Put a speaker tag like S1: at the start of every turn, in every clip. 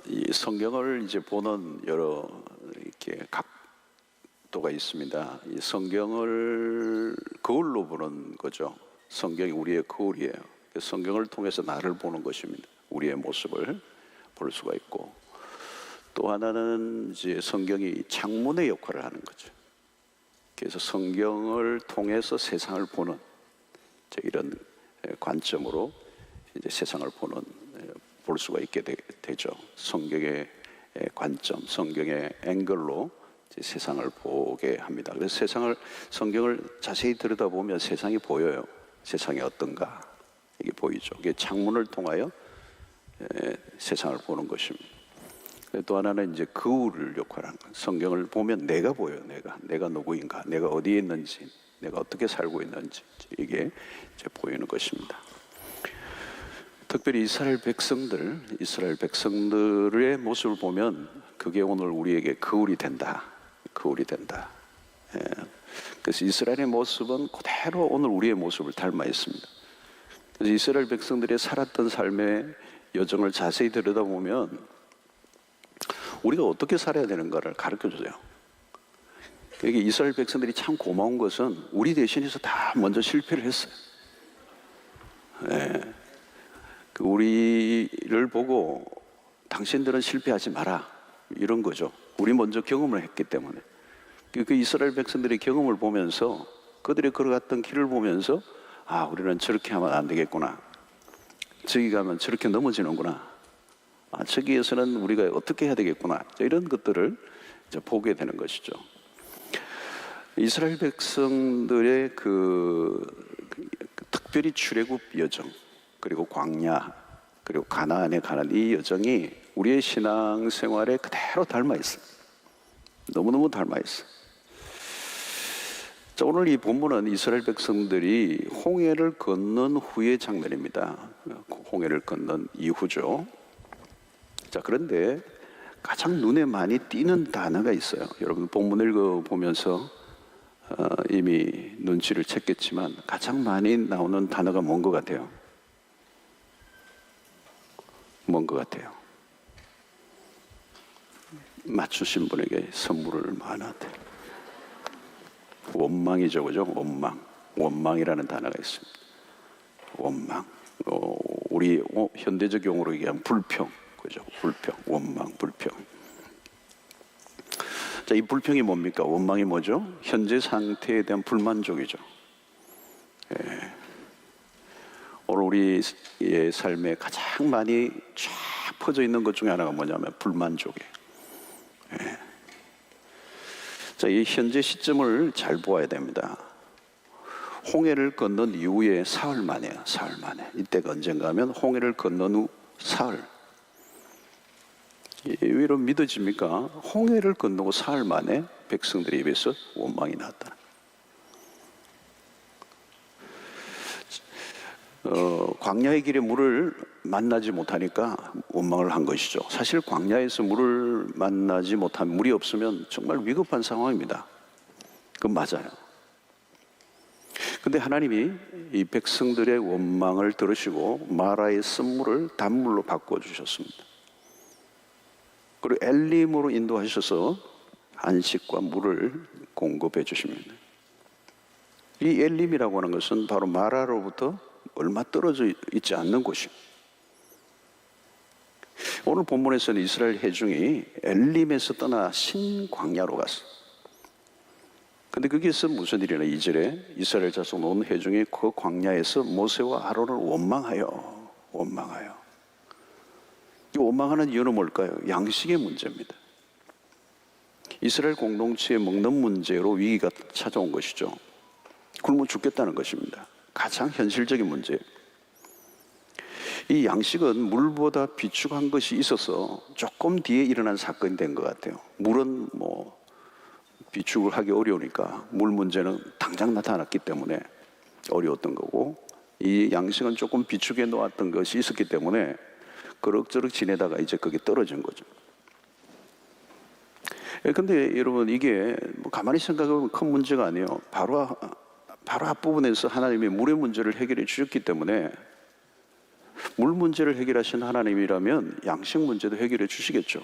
S1: 이 성경을 이제 보는 여러 이렇게 각도가 있습니다. 이 성경을 거울로 보는 거죠. 성경이 우리의 거울이에요. 성경을 통해서 나를 보는 것입니다. 우리의 모습을 볼 수가 있고, 또 하나는 이제 성경이 창문의 역할을 하는 거죠. 그래서 성경을 통해서 세상을 보는 이런 관점으로 이제 세상을 볼 수가 있게 되죠. 성경의 관점, 성경의 앵글로 이제 세상을 보게 합니다. 그래서 성경을 자세히 들여다보면 세상이 보여요. 세상이 어떤가 이게 보이죠. 이게 창문을 통하여 세상을 보는 것입니다. 또 하나는 이제 거울 역할을 하는 거예요. 성경을 보면 내가 보여요. 내가 누구인가, 내가 어디에 있는지, 내가 어떻게 살고 있는지 이게 이제 보이는 것입니다. 특별히 이스라엘 백성들의 모습을 보면 그게 오늘 우리에게 거울이 된다. 그래서 이스라엘의 모습은 그대로 오늘 우리의 모습을 닮아 있습니다. 그래서 이스라엘 백성들이 살았던 삶의 여정을 자세히 들여다보면 우리가 어떻게 살아야 되는가를 가르쳐줘요. 그러니까 이스라엘 백성들이 참 고마운 것은 우리 대신해서 다 먼저 실패를 했어요. 우리를 보고 당신들은 실패하지 마라 이런 거죠. 우리 먼저 경험을 했기 때문에. 그 이스라엘 백성들의 경험을 보면서, 그들이 걸어갔던 길을 보면서, 아, 우리는 저렇게 하면 안 되겠구나, 저기 가면 저렇게 넘어지는구나, 아, 저기에서는 우리가 어떻게 해야 되겠구나, 이런 것들을 이제 보게 되는 것이죠. 이스라엘 백성들의 특별히 출애굽 여정, 그리고 광야, 그리고 가나안에 가는 이 여정이 우리의 신앙생활에 그대로 닮아 있어요. 너무너무 닮아 있어요. 자, 오늘 이 본문은 이스라엘 백성들이 홍해를 건넌 후의 장면입니다. 홍해를 건넌 이후죠. 자, 그런데 가장 눈에 많이 띄는 단어가 있어요. 여러분 본문을 읽어보면서 이미 눈치를 챘겠지만 가장 많이 나오는 단어가 뭔 것 같아요? 맞추신 분에게 선물을 하나한테. 원망이죠, 그죠? 원망이라는 단어가 있습니다. 원망. 우리 현대적 용어로 얘기하면 불평, 그죠? 불평, 원망, 불평. 자, 이 불평이 뭡니까? 원망이 뭐죠? 현재 상태에 대한 불만족이죠. 오늘 우리의 삶에 가장 많이 쫙 퍼져 있는 것 중에 하나가 뭐냐면 불만족이에요. 자, 이 현재 시점을 잘 보아야 됩니다. 홍해를 건넌 이후에 사흘 만에요. 사흘 만에. 이때가 언젠가 하면 홍해를 건넌 후 사흘. 의외로 믿어집니까? 홍해를 건너고 사흘 만에 백성들의 입에서 원망이 나왔다. 광야의 길에 물을 만나지 못하니까 원망을 한 것이죠. 사실 광야에서 물을 만나지 못한, 물이 없으면 정말 위급한 상황입니다. 그건 맞아요. 근데 하나님이 이 백성들의 원망을 들으시고 마라의 쓴물을 단물로 바꿔주셨습니다. 그리고 엘림으로 인도하셔서 안식과 물을 공급해 주십니다. 이 엘림이라고 하는 것은 바로 마라로부터 얼마 떨어져 있지 않는 곳입니다. 오늘 본문에서는 이스라엘 회중이 엘림에서 떠나 신광야로 갔어요. 근데 거기에서 무슨 일이나 2절에 이스라엘 자손 온 회중이 그 광야에서 모세와 아론을 원망하여. 이 원망하는 이유는 뭘까요? 양식의 문제입니다. 이스라엘 공동체의 먹는 문제로 위기가 찾아온 것이죠. 굶어 죽겠다는 것입니다. 가장 현실적인 문제예요. 이 양식은 물보다 비축한 것이 있어서 조금 뒤에 일어난 사건이 된 것 같아요. 물은 비축을 하기 어려우니까 물 문제는 당장 나타났기 때문에 어려웠던 거고, 이 양식은 조금 비축해 놓았던 것이 있었기 때문에 그럭저럭 지내다가 이제 거기 떨어진 거죠. 근데 여러분, 이게 가만히 생각해보면 큰 문제가 아니에요. 바로 앞부분에서 하나님이 물의 문제를 해결해 주셨기 때문에 물 문제를 해결하신 하나님이라면 양식 문제도 해결해 주시겠죠.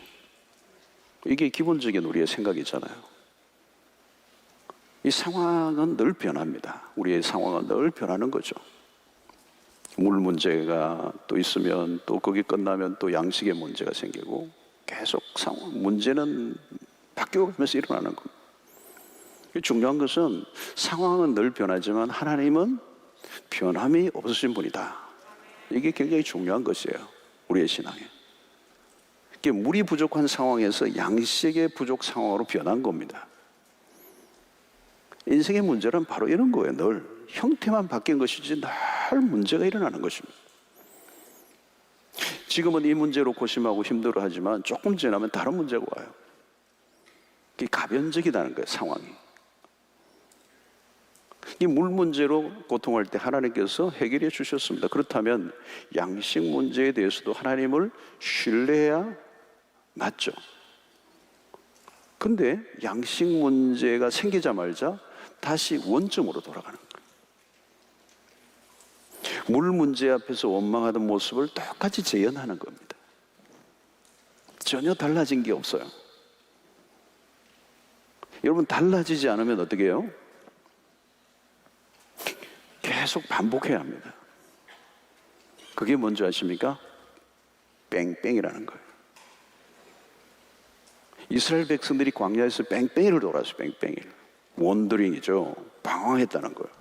S1: 이게 기본적인 우리의 생각이잖아요. 이 상황은 늘 변합니다. 우리의 상황은 늘 변하는 거죠. 물 문제가 또 있으면 또 거기 끝나면 또 양식의 문제가 생기고 계속 문제는 바뀌어가면서 일어나는 겁니다. 중요한 것은 상황은 늘 변하지만 하나님은 변함이 없으신 분이다. 이게 굉장히 중요한 것이에요. 우리의 신앙에. 물이 부족한 상황에서 양식의 부족 상황으로 변한 겁니다. 인생의 문제는 바로 이런 거예요. 늘 형태만 바뀐 것이지 늘 문제가 일어나는 것입니다. 지금은 이 문제로 고심하고 힘들어하지만 조금 지나면 다른 문제가 와요. 그게 가변적이라는 거예요. 상황이. 이 물 문제로 고통할 때 하나님께서 해결해 주셨습니다. 그렇다면 양식 문제에 대해서도 하나님을 신뢰해야 맞죠. 근데 양식 문제가 생기자마자 다시 원점으로 돌아가는 거예요. 물 문제 앞에서 원망하던 모습을 똑같이 재현하는 겁니다. 전혀 달라진 게 없어요. 여러분, 달라지지 않으면 어떻게 해요? 계속 반복해야 합니다. 그게 뭔지 아십니까? 뺑뺑이라는 거예요. 이스라엘 백성들이 광야에서 뺑뺑이를 돌았어요. 뺑뺑이를. 원더링이죠. 방황했다는 거예요.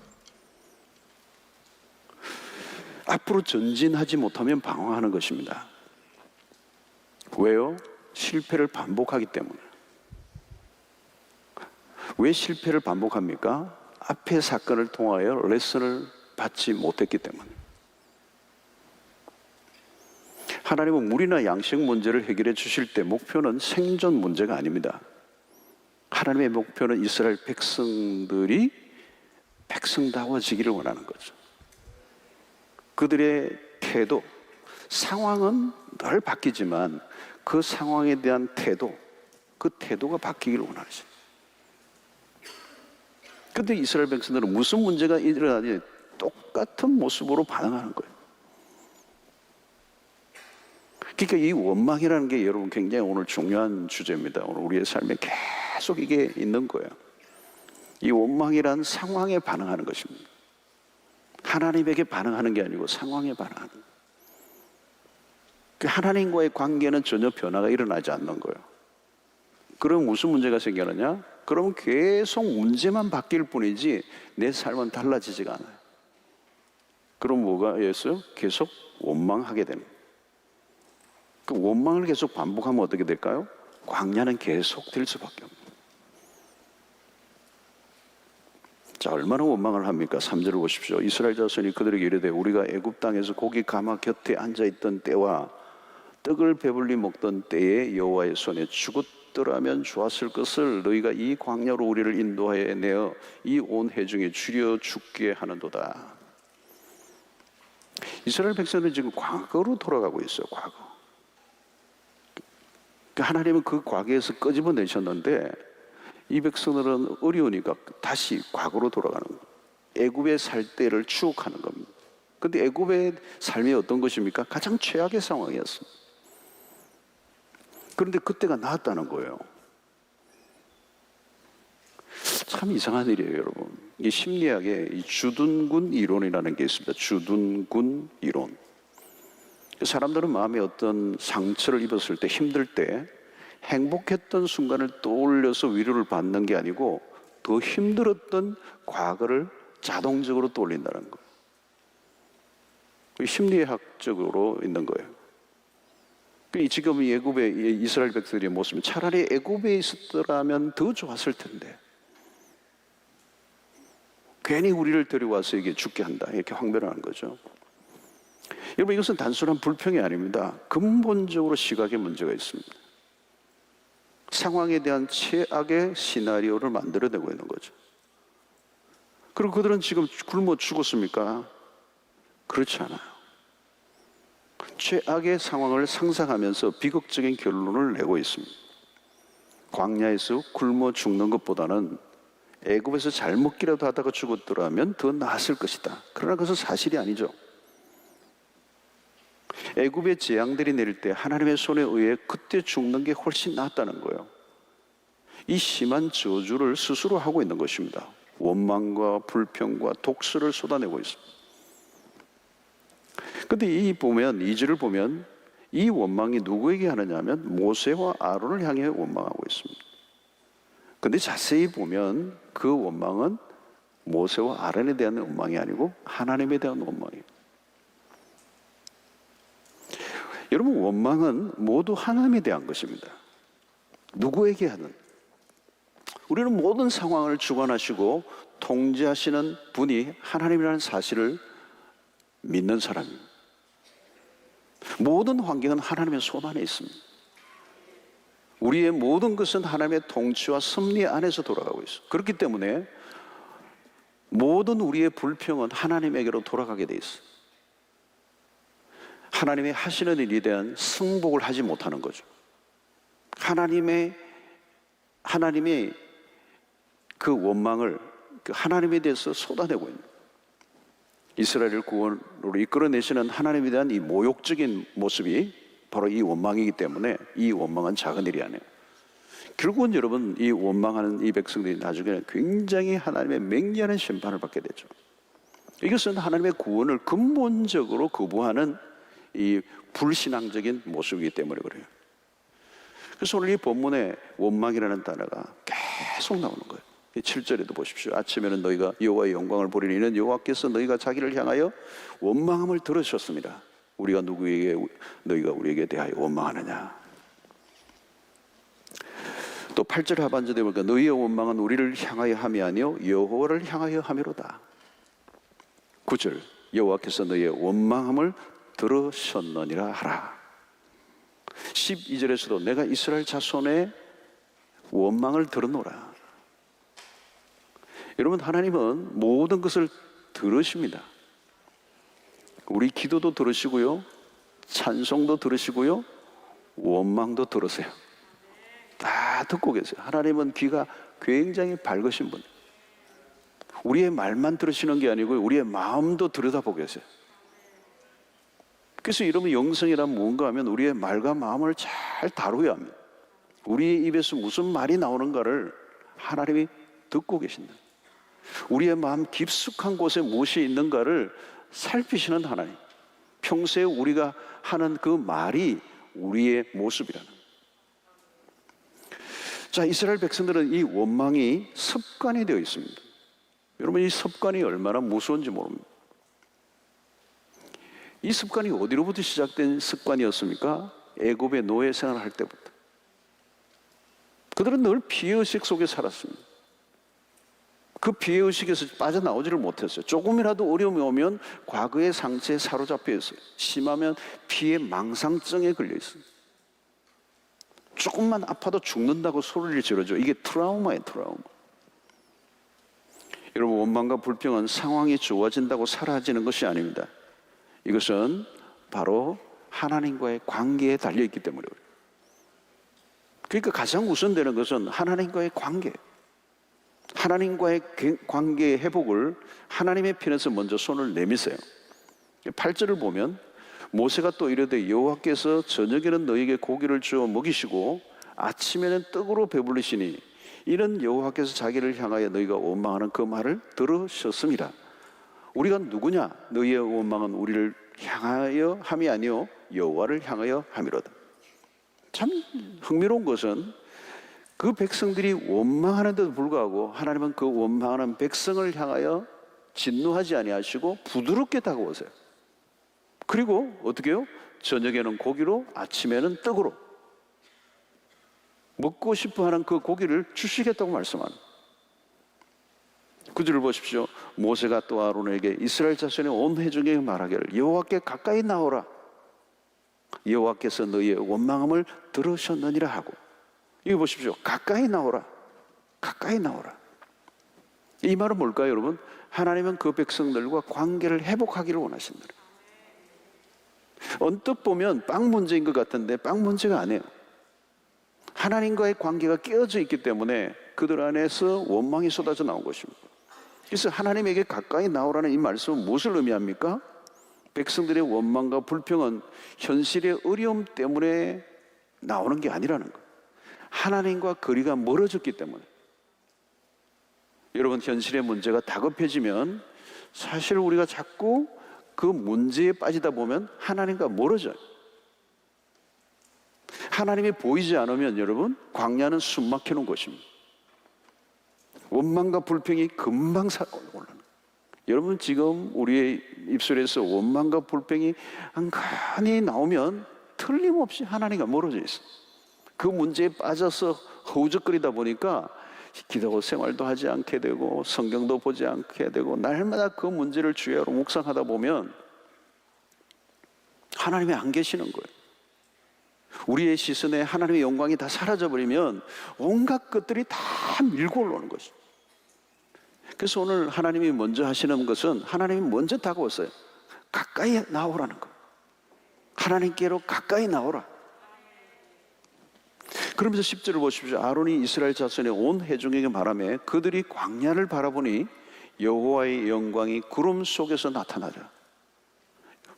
S1: 앞으로 전진하지 못하면 방황하는 것입니다. 왜요? 실패를 반복하기 때문에. 왜 실패를 반복합니까? 앞의 사건을 통하여 레슨을 받지 못했기 때문에. 하나님은 물이나 양식 문제를 해결해 주실 때 목표는 생존 문제가 아닙니다. 하나님의 목표는 이스라엘 백성들이 백성다워지기를 원하는 거죠. 그들의 태도, 상황은 늘 바뀌지만 그 상황에 대한 태도, 그 태도가 바뀌기를 원하죠. 그런데 이스라엘 백성들은 무슨 문제가 일어나든지 똑같은 모습으로 반응하는 거예요. 그러니까 이 원망이라는 게 여러분 굉장히 오늘 중요한 주제입니다. 오늘 우리의 삶에 계속 이게 있는 거예요. 이 원망이란 상황에 반응하는 것입니다. 하나님에게 반응하는 게 아니고 상황에 반응하는 거예요. 하나님과의 관계는 전혀 변화가 일어나지 않는 거예요. 그럼 무슨 문제가 생겨나냐? 그럼 계속 문제만 바뀔 뿐이지 내 삶은 달라지지가 않아요. 그럼 뭐가 있어요? 계속 원망하게 됩니다. 그 원망을 계속 반복하면 어떻게 될까요? 광야는 계속 될 수밖에 없습니다. 자, 얼마나 원망을 합니까? 3절을 보십시오. 이스라엘 자손이 그들에게 이르되 우리가 애굽 땅에서 고기 가마 곁에 앉아있던 때와 떡을 배불리 먹던 때에 여호와의 손에 죽었더라면 좋았을 것을 너희가 이 광야로 우리를 인도하여 내어 이 온 회중에 줄여 죽게 하는도다. 이스라엘 백성들은 지금 과거로 돌아가고 있어요. 과거. 하나님은 그 과거에서 끄집어내셨는데 이 백성들은 어려우니까 다시 과거로 돌아가는 거예요. 애굽의 살 때를 추억하는 겁니다. 그런데 애굽의 삶이 어떤 것입니까? 가장 최악의 상황이었습니다. 그런데 그때가 나았다는 거예요. 참 이상한 일이에요, 여러분. 이 심리학에 이 주둔군 이론이라는 게 있습니다. 주둔군 이론. 사람들은 마음에 어떤 상처를 입었을 때, 힘들 때 행복했던 순간을 떠올려서 위로를 받는 게 아니고 더 힘들었던 과거를 자동적으로 떠올린다는 거예요. 심리학적으로 있는 거예요. 지금 애굽의 이스라엘 백성들의 모습은 차라리 애굽에 있었더라면 더 좋았을 텐데 괜히 우리를 데려와서 이게 죽게 한다, 이렇게 황변하는 거죠. 여러분, 이것은 단순한 불평이 아닙니다. 근본적으로 시각의 문제가 있습니다. 상황에 대한 최악의 시나리오를 만들어내고 있는 거죠. 그리고 그들은 지금 굶어 죽었습니까? 그렇지 않아요. 최악의 상황을 상상하면서 비극적인 결론을 내고 있습니다. 광야에서 굶어 죽는 것보다는 애굽에서 잘 먹기라도 하다가 죽었더라면 더 나았을 것이다. 그러나 그것은 사실이 아니죠. 애굽의 재앙들이 내릴 때 하나님의 손에 의해 그때 죽는 게 훨씬 낫다는 거예요. 이 심한 저주를 스스로 하고 있는 것입니다. 원망과 불평과 독설을 쏟아내고 있습니다. 근데 이 보면 2절을 보면 이 원망이 누구에게 하느냐 하면 모세와 아론을 향해 원망하고 있습니다. 근데 자세히 보면 그 원망은 모세와 아론에 대한 원망이 아니고 하나님에 대한 원망이에요. 여러분, 원망은 모두 하나님에 대한 것입니다. 누구에게 하는? 우리는 모든 상황을 주관하시고 통제하시는 분이 하나님이라는 사실을 믿는 사람입니다. 모든 환경은 하나님의 손 안에 있습니다. 우리의 모든 것은 하나님의 통치와 섭리 안에서 돌아가고 있어요. 그렇기 때문에 모든 우리의 불평은 하나님에게로 돌아가게 돼 있어요. 하나님이 하시는 일에 대한 승복을 하지 못하는 거죠. 하나님의 그 원망을 하나님에 대해서 쏟아내고 있는, 이스라엘을 구원으로 이끌어내시는 하나님에 대한 이 모욕적인 모습이 바로 이 원망이기 때문에 이 원망은 작은 일이 아니에요. 결국은 여러분, 이 원망하는 이 백성들이 나중에는 굉장히 하나님의 맹렬한 심판을 받게 되죠. 이것은 하나님의 구원을 근본적으로 거부하는 이 불신앙적인 모습이기 때문에 그래요. 그래서 오늘 이 본문에 원망이라는 단어가 계속 나오는 거예요. 7절에도 보십시오. 아침에는 너희가 여호와의 영광을 보리니 이는 여호와께서 너희가 자기를 향하여 원망함을 들으셨습니다. 우리가 누구에게 너희가 우리에게 대하여 원망하느냐. 또 8절 하반절에 보니까 너희의 원망은 우리를 향하여 함이 아니요 여호와를 향하여 함이로다. 9절 여호와께서 너희의 원망함을 들으셨느니라 하라. 12절에서도 내가 이스라엘 자손의 원망을 들으노라. 여러분, 하나님은 모든 것을 들으십니다. 우리 기도도 들으시고요, 찬송도 들으시고요, 원망도 들으세요. 다 듣고 계세요. 하나님은 귀가 굉장히 밝으신 분. 우리의 말만 들으시는 게 아니고 우리의 마음도 들여다보고 계세요. 그래서 여러분, 영성이란 무언가 하면 우리의 말과 마음을 잘 다루어야 합니다. 우리의 입에서 무슨 말이 나오는가를 하나님이 듣고 계신다. 우리의 마음 깊숙한 곳에 무엇이 있는가를 살피시는 하나님. 평소에 우리가 하는 그 말이 우리의 모습이라는. 자, 이스라엘 백성들은 이 원망이 습관이 되어 있습니다. 여러분, 이 습관이 얼마나 무서운지 모릅니다. 이 습관이 어디로부터 시작된 습관이었습니까? 애굽의 노예 생활을 할 때부터. 그들은 늘 피해의식 속에 살았습니다. 그 피해의식에서 빠져나오지를 못했어요. 조금이라도 어려움이 오면 과거의 상처에 사로잡혀 있어요. 심하면 피해 망상증에 걸려 있어요. 조금만 아파도 죽는다고 소리를 지르죠. 이게 트라우마예요, 트라우마. 여러분, 원망과 불평은 상황이 좋아진다고 사라지는 것이 아닙니다. 이것은 바로 하나님과의 관계에 달려있기 때문에 그래요. 그러니까 가장 우선되는 것은 하나님과의 관계. 하나님과의 관계의 회복을 하나님의 편에서 먼저 손을 내미세요. 8절을 보면 모세가 또 이르되 여호와께서 저녁에는 너희에게 고기를 주어 먹이시고 아침에는 떡으로 배불리시니 이는 여호와께서 자기를 향하여 너희가 원망하는 그 말을 들으셨습니다. 우리가 누구냐? 너희의 원망은 우리를 향하여 함이 아니요 여호와를 향하여 함이로다. 참 흥미로운 것은 그 백성들이 원망하는데도 불구하고 하나님은 그 원망하는 백성을 향하여 진노하지 아니하시고 부드럽게 다가오세요. 그리고 어떻게 해요? 저녁에는 고기로, 아침에는 떡으로 먹고 싶어하는 그 고기를 주시겠다고 말씀하는. 그 줄을 보십시오. 모세가 또 아론에게 이스라엘 자손의 온 회중에게 말하기를 여호와께 가까이 나오라. 여호와께서 너희의 원망함을 들으셨느니라 하고. 이거 보십시오. 가까이 나오라. 가까이 나오라. 이 말은 뭘까요, 여러분? 하나님은 그 백성들과 관계를 회복하기를 원하신다. 언뜻 보면 빵 문제인 것 같은데 빵 문제가 아니에요. 하나님과의 관계가 깨어져 있기 때문에 그들 안에서 원망이 쏟아져 나온 것입니다. 그래서 하나님에게 가까이 나오라는 이 말씀은 무엇을 의미합니까? 백성들의 원망과 불평은 현실의 어려움 때문에 나오는 게 아니라는 거예요. 하나님과 거리가 멀어졌기 때문에. 여러분, 현실의 문제가 다급해지면 사실 우리가 자꾸 그 문제에 빠지다 보면 하나님과 멀어져요. 하나님이 보이지 않으면 여러분, 광야는 숨 막히는 곳입니다. 원망과 불평이 금방 올라오는. 여러분, 지금 우리의 입술에서 원망과 불평이 한간히 나오면 틀림없이 하나님과 멀어져 있어요. 그 문제에 빠져서 허우적거리다 보니까 기도 생활도 하지 않게 되고 성경도 보지 않게 되고 날마다 그 문제를 주야로 묵상하다 보면 하나님이 안 계시는 거예요. 우리의 시선에 하나님의 영광이 다 사라져버리면 온갖 것들이 다 밀고 올라오는 것이죠. 그래서 오늘 하나님이 먼저 하시는 것은 하나님이 먼저 다가왔어요. 가까이 나오라는 거예요. 하나님께로 가까이 나오라. 그러면서 10절을 보십시오. 아론이 이스라엘 자손의 온 회중에게 말하며 그들이 광야를 바라보니 여호와의 영광이 구름 속에서 나타나라.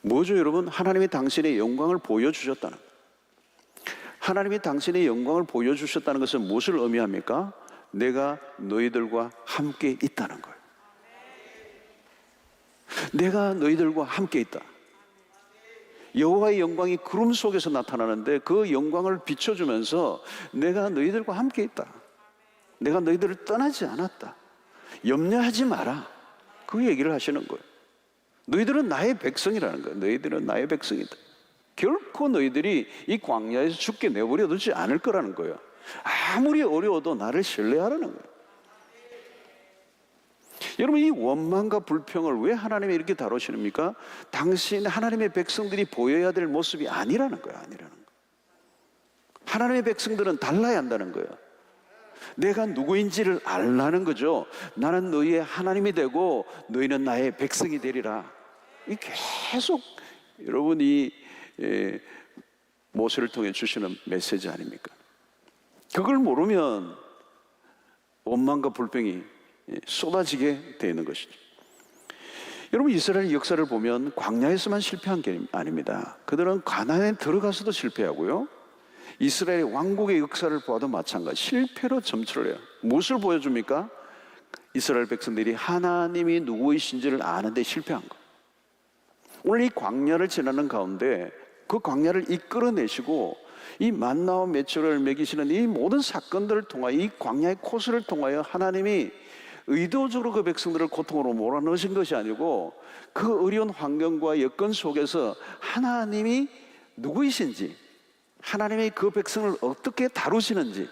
S1: 뭐죠, 여러분? 하나님이 당신의 영광을 보여주셨다는 거예요. 하나님이 당신의 영광을 보여주셨다는 것은 무엇을 의미합니까? 내가 너희들과 함께 있다는 거예요. 내가 너희들과 함께 있다. 여호와의 영광이 구름 속에서 나타나는데 그 영광을 비춰주면서 내가 너희들과 함께 있다. 내가 너희들을 떠나지 않았다. 염려하지 마라. 그 얘기를 하시는 거예요. 너희들은 나의 백성이라는 거예요. 너희들은 나의 백성이다. 결코 너희들이 이 광야에서 죽게 내버려 두지 않을 거라는 거예요. 아무리 어려워도 나를 신뢰하라는 거예요. 여러분, 이 원망과 불평을 왜 하나님이 이렇게 다루시는입니까? 당신 하나님의 백성들이 보여야 될 모습이 아니라는 거예요. 아니라는 거예요. 하나님의 백성들은 달라야 한다는 거예요. 내가 누구인지를 알라는 거죠. 나는 너희의 하나님이 되고 너희는 나의 백성이 되리라. 이 계속 여러분이 모세를 통해 주시는 메시지 아닙니까? 그걸 모르면 원망과 불평이 쏟아지게 되는 것이죠. 여러분, 이스라엘 역사를 보면 광야에서만 실패한 게 아닙니다. 그들은 가나안에 들어가서도 실패하고요, 이스라엘 왕국의 역사를 보아도 마찬가지 실패로 점철을 해요. 무엇을 보여줍니까? 이스라엘 백성들이 하나님이 누구이신지를 아는데 실패한 거. 오늘 이 광야를 지나는 가운데 그 광야를 이끌어내시고 이 만나와 메추라를 먹이시는 이 모든 사건들을 통하여, 이 광야의 코스를 통하여 하나님이 의도적으로 그 백성들을 고통으로 몰아넣으신 것이 아니고 그 어려운 환경과 여건 속에서 하나님이 누구이신지, 하나님이 그 백성을 어떻게 다루시는지,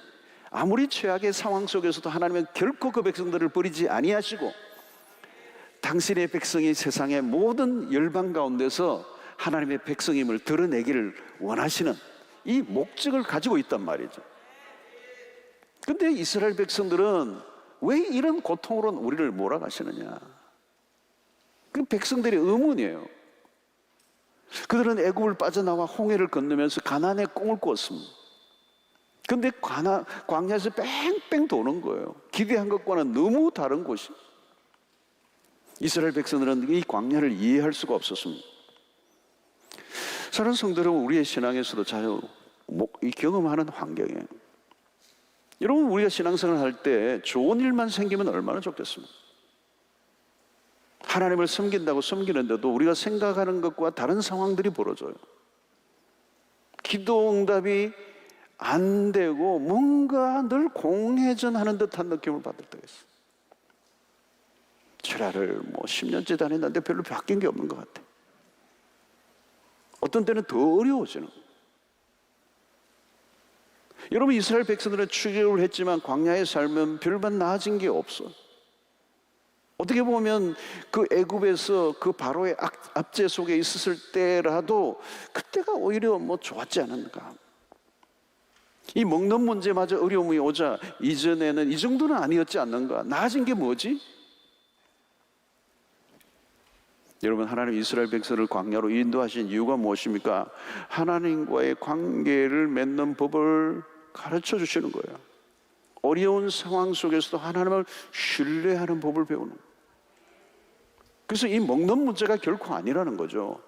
S1: 아무리 최악의 상황 속에서도 하나님은 결코 그 백성들을 버리지 아니하시고 당신의 백성이 세상의 모든 열방 가운데서 하나님의 백성임을 드러내기를 원하시는 이 목적을 가지고 있단 말이죠. 근데 이스라엘 백성들은 왜 이런 고통으로 우리를 몰아가시느냐? 그 백성들의 의문이에요. 그들은 애굽을 빠져나와 홍해를 건너면서 가나안의 꿈을 꿨습니다. 근데 광야에서 뺑뺑 도는 거예요. 기대한 것과는 너무 다른 곳이. 이스라엘 백성들은 이 광야를 이해할 수가 없었습니다. 사랑하는 성도 여러분, 우리의 신앙에서도 자주 경험하는 환경이에요. 여러분, 우리가 신앙생활을 할 때 좋은 일만 생기면 얼마나 좋겠습니까? 하나님을 섬긴다고 섬기는데도 우리가 생각하는 것과 다른 상황들이 벌어져요. 기도 응답이 안 되고 뭔가 늘 공회전하는 듯한 느낌을 받을 때가 있어요. 철야를 10년째 다녔는데 별로 바뀐 게 없는 것 같아. 어떤 때는 더 어려워지는 거예요. 여러분, 이스라엘 백성들은 출애굽을 했지만 광야의 삶은 별반 나아진 게 없어. 어떻게 보면 그 애굽에서 그 바로의 압제 속에 있었을 때라도 그때가 오히려 좋았지 않은가. 이 먹는 문제마저 어려움이 오자 이전에는 이 정도는 아니었지 않는가. 나아진 게 뭐지? 여러분, 하나님 이스라엘 백성을 광야로 인도하신 이유가 무엇입니까? 하나님과의 관계를 맺는 법을 가르쳐 주시는 거예요. 어려운 상황 속에서도 하나님을 신뢰하는 법을 배우는 거예요. 그래서 이 먹는 문제가 결코 아니라는 거죠.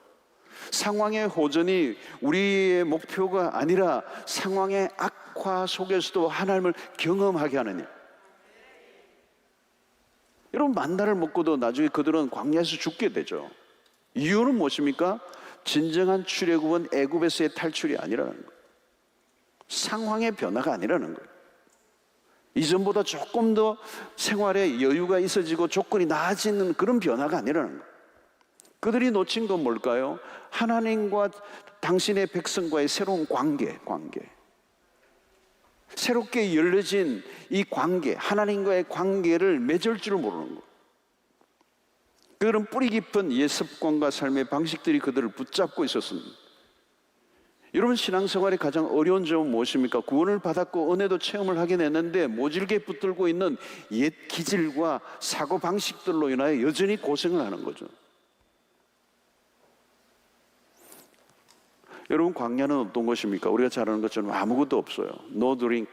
S1: 상황의 호전이 우리의 목표가 아니라 상황의 악화 속에서도 하나님을 경험하게 하는 일. 여러분, 만나를 먹고도 나중에 그들은 광야에서 죽게 되죠. 이유는 무엇입니까? 진정한 출애굽은 애굽에서의 탈출이 아니라는 거예요. 상황의 변화가 아니라는 거예요. 이전보다 조금 더 생활에 여유가 있어지고 조건이 나아지는 그런 변화가 아니라는 거예요. 그들이 놓친 건 뭘까요? 하나님과 당신의 백성과의 새로운 관계. 새롭게 열려진 이 관계, 하나님과의 관계를 맺을 줄 모르는 거예요. 그들은 뿌리 깊은 옛 습관과 삶의 방식들이 그들을 붙잡고 있었습니다. 여러분, 신앙생활의 가장 어려운 점은 무엇입니까? 구원을 받았고 은혜도 체험을 하긴 했는데 모질게 붙들고 있는 옛 기질과 사고방식들로 인하여 여전히 고생을 하는 거죠. 여러분, 광야는 어떤 것입니까? 우리가 잘 아는 것처럼 아무것도 없어요. No drink,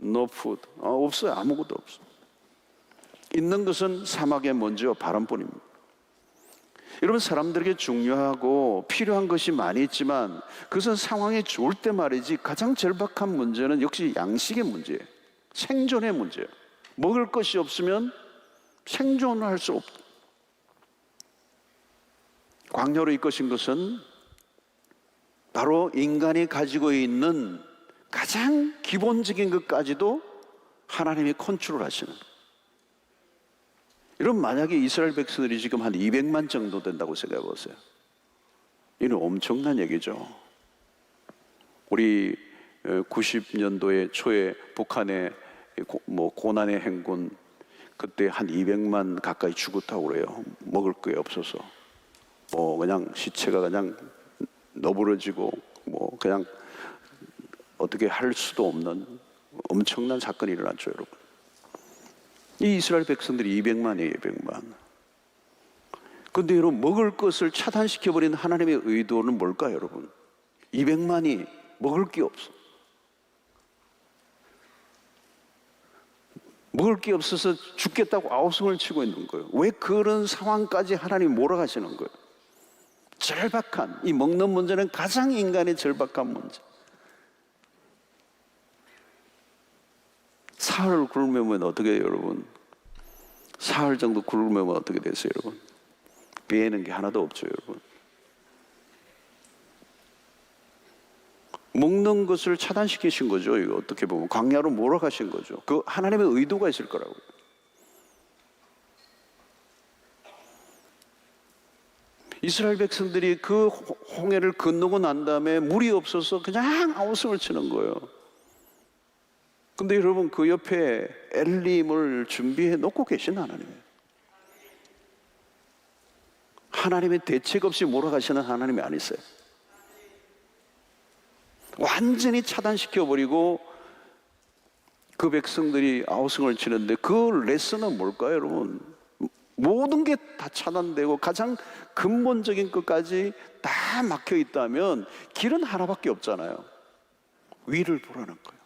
S1: no food. 없어요. 아무것도 없어요. 있는 것은 사막의 먼지와 바람뿐입니다. 여러분, 사람들에게 중요하고 필요한 것이 많이 있지만 그것은 상황이 좋을 때 말이지, 가장 절박한 문제는 역시 양식의 문제예요. 생존의 문제예요. 먹을 것이 없으면 생존을 할 수 없다. 광야로 이끄신 것은 바로 인간이 가지고 있는 가장 기본적인 것까지도 하나님이 컨트롤 하시는 거예요. 여러분, 만약에 이스라엘 백성들이 지금 한 200만 정도 된다고 생각해 보세요. 이는 엄청난 얘기죠. 우리 90년도에 초에 북한의 고난의 행군, 그때 한 200만 가까이 죽었다고 그래요. 먹을 게 없어서. 그냥 시체가 그냥 너부러지고 그냥 어떻게 할 수도 없는 엄청난 사건이 일어났죠, 여러분. 이 이스라엘 백성들이 200만이에요, 200만. 그런데 여러분, 먹을 것을 차단시켜버린 하나님의 의도는 뭘까요, 여러분? 200만이 먹을 게 없어. 먹을 게 없어서 죽겠다고 아우성을 치고 있는 거예요. 왜 그런 상황까지 하나님이 몰아가시는 거예요? 절박한, 이 먹는 문제는 가장 인간의 절박한 문제. 사흘 굶으면 어떻게 해요, 여러분? 사흘 정도 굶으면 어떻게 되세요, 여러분? 배에는 게 하나도 없죠, 여러분. 먹는 것을 차단시키신 거죠. 이거 어떻게 보면 광야로 몰아가신 거죠. 그 하나님의 의도가 있을 거라고요. 이스라엘 백성들이 그 홍해를 건너고 난 다음에 물이 없어서 그냥 아우성을 치는 거예요. 근데 여러분, 그 옆에 엘림을 준비해 놓고 계신 하나님이에요. 하나님의 대책 없이 몰아가시는 하나님이 아니세요. 완전히 차단시켜버리고 그 백성들이 아우성을 치는데 그 레슨은 뭘까요, 여러분? 모든 게 다 차단되고 가장 근본적인 것까지 다 막혀 있다면 길은 하나밖에 없잖아요. 위를 보라는 거예요.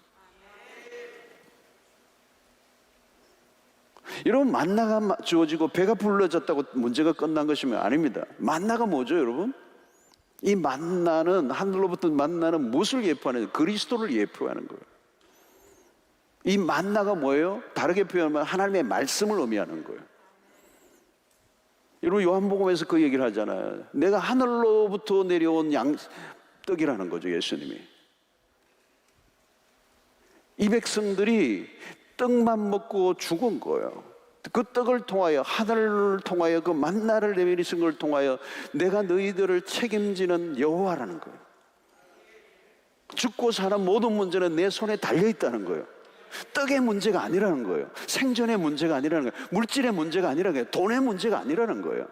S1: 여러분, 만나가 주어지고 배가 불러졌다고 문제가 끝난 것이면 아닙니다. 만나가 뭐죠, 여러분? 이 만나는, 하늘로부터 만나는 무엇을 예표하는 거예요? 그리스도를 예표하는 거예요. 이 만나가 뭐예요? 다르게 표현하면 하나님의 말씀을 의미하는 거예요. 여러분, 요한복음에서 그 얘기를 하잖아요. 내가 하늘로부터 내려온 떡이라는 거죠, 예수님이. 이 백성들이 떡만 먹고 죽은 거예요. 그 떡을 통하여, 하늘을 통하여, 그 만나를 내리신 걸 통하여 내가 너희들을 책임지는 여호와라는 거예요. 죽고 사는 모든 문제는 내 손에 달려있다는 거예요. 떡의 문제가 아니라는 거예요. 생존의 문제가 아니라는 거예요. 물질의 문제가 아니라는 거예요. 돈의 문제가 아니라는 거예요.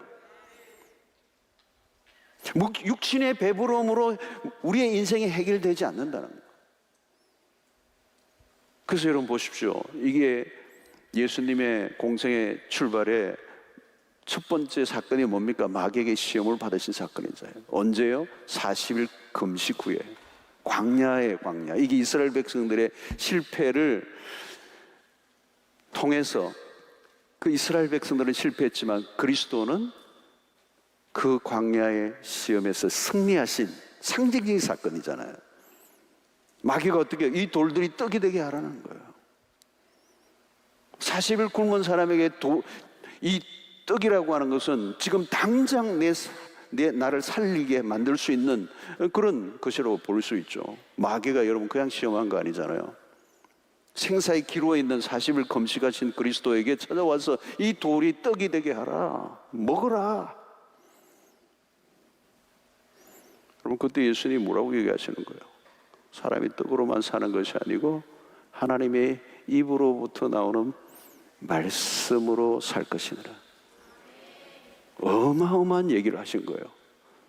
S1: 육신의 배부름으로 우리의 인생이 해결되지 않는다는 거예요. 그래서 여러분 보십시오. 이게 예수님의 공생의 출발에 첫 번째 사건이 뭡니까? 마귀에게 시험을 받으신 사건이잖아요. 언제요? 40일 금식 후에. 광야의 광야. 이게 이스라엘 백성들의 실패를 통해서, 그 이스라엘 백성들은 실패했지만 그리스도는 그 광야의 시험에서 승리하신 상징적인 사건이잖아요. 마귀가 어떻게 이 돌들이 떡이 되게 하라는 거예요. 40일 굶은 사람에게 이 떡이라고 하는 것은 지금 당장 나를 살리게 만들 수 있는 그런 것이라고 볼 수 있죠. 마귀가 여러분 그냥 시험한 거 아니잖아요. 생사의 기로에 있는 40일 금식하신 그리스도에게 찾아와서 이 돌이 떡이 되게 하라, 먹어라. 여러분 그때 예수님이 뭐라고 얘기하시는 거예요? 사람이 떡으로만 사는 것이 아니고 하나님의 입으로부터 나오는 말씀으로 살 것이니라. 어마어마한 얘기를 하신 거예요.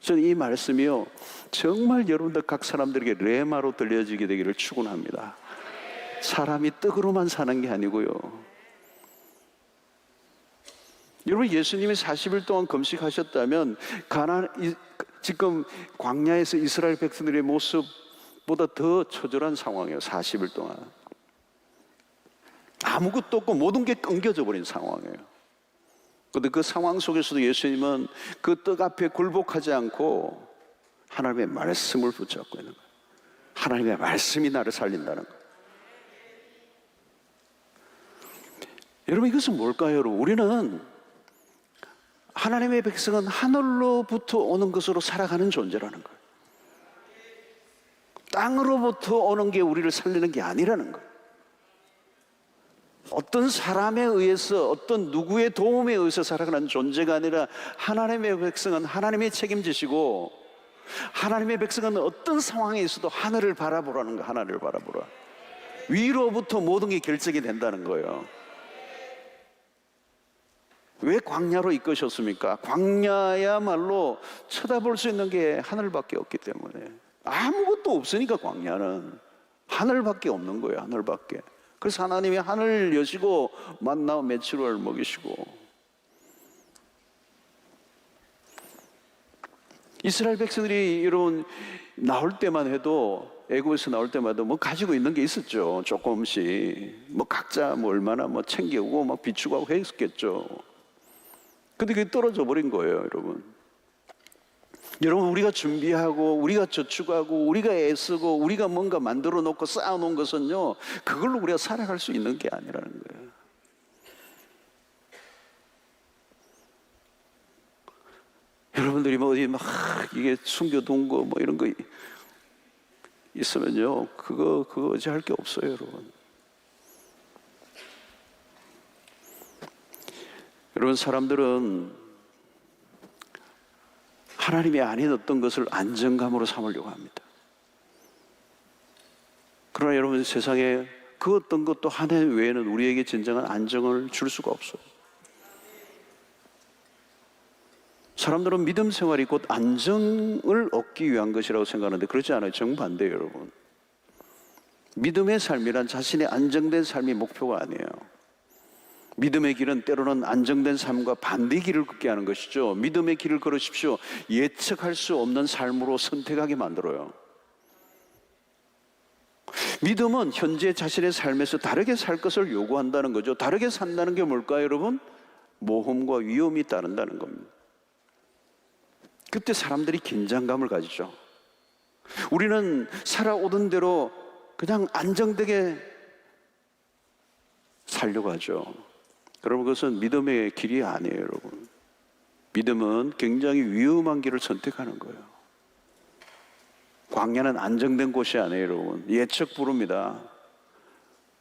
S1: 저는 이 말씀이요 정말 여러분들 각 사람들에게 레마로 들려지게 되기를 축원합니다. 사람이 떡으로만 사는 게 아니고요. 여러분 예수님이 40일 동안 금식하셨다면 지금 광야에서 이스라엘 백성들의 모습보다 더 처절한 상황이에요. 40일 동안 아무것도 없고 모든 게 끊겨져 버린 상황이에요. 그런데 그 상황 속에서도 예수님은 그 떡 앞에 굴복하지 않고 하나님의 말씀을 붙잡고 있는 거예요. 하나님의 말씀이 나를 살린다는 거예요. 여러분 이것은 뭘까요? 여러분 우리는 하나님의 백성은 하늘로부터 오는 것으로 살아가는 존재라는 거예요. 땅으로부터 오는 게 우리를 살리는 게 아니라는 거예요. 어떤 사람에 의해서 어떤 누구의 도움에 의해서 살아가는 존재가 아니라 하나님의 백성은 하나님이 책임지시고 하나님의 백성은 어떤 상황에 있어도 하늘을 바라보라는 거예요. 하늘을 바라보라. 위로부터 모든 게 결정이 된다는 거예요. 왜 광야로 이끄셨습니까? 광야야말로 쳐다볼 수 있는 게 하늘밖에 없기 때문에. 아무것도 없으니까 광야는 하늘밖에 없는 거예요. 하늘밖에. 그래서 하나님이 하늘을 여시고 만나와 메추를 먹이시고. 이스라엘 백성들이 여러분 나올 때만 해도 애굽에서 나올 때마다 뭐 가지고 있는 게 있었죠. 조금씩 뭐 각자 뭐 얼마나 뭐 챙겨오고 막 비추고 하고 했었겠죠. 근데 그게 떨어져 버린 거예요, 여러분. 여러분 우리가 준비하고 우리가 저축하고 우리가 애쓰고 우리가 뭔가 만들어 놓고 쌓아 놓은 것은요 그걸로 우리가 살아갈 수 있는 게 아니라는 거예요. 여러분들이 뭐 어디 막 이게 숨겨둔 거 뭐 이런 거 있으면요 그거 어찌할 게 없어요, 여러분. 여러분 사람들은 하나님이 아닌 어떤 것을 안정감으로 삼으려고 합니다. 그러나 여러분 세상에 그 어떤 것도 하나 외에는 우리에게 진정한 안정을 줄 수가 없어요. 사람들은 믿음 생활이 곧 안정을 얻기 위한 것이라고 생각하는데 그렇지 않아요. 정반대예요, 여러분. 믿음의 삶이란 자신의 안정된 삶이 목표가 아니에요. 믿음의 길은 때로는 안정된 삶과 반대의 길을 걷게 하는 것이죠. 믿음의 길을 걸으십시오. 예측할 수 없는 삶으로 선택하게 만들어요. 믿음은 현재 자신의 삶에서 다르게 살 것을 요구한다는 거죠. 다르게 산다는 게 뭘까요, 여러분? 모험과 위험이 따른다는 겁니다. 그때 사람들이 긴장감을 가지죠. 우리는 살아오던 대로 그냥 안정되게 살려고 하죠. 여러분 그것은 믿음의 길이 아니에요, 여러분. 믿음은 굉장히 위험한 길을 선택하는 거예요. 광야는 안정된 곳이 아니에요, 여러분. 예측 불허입니다.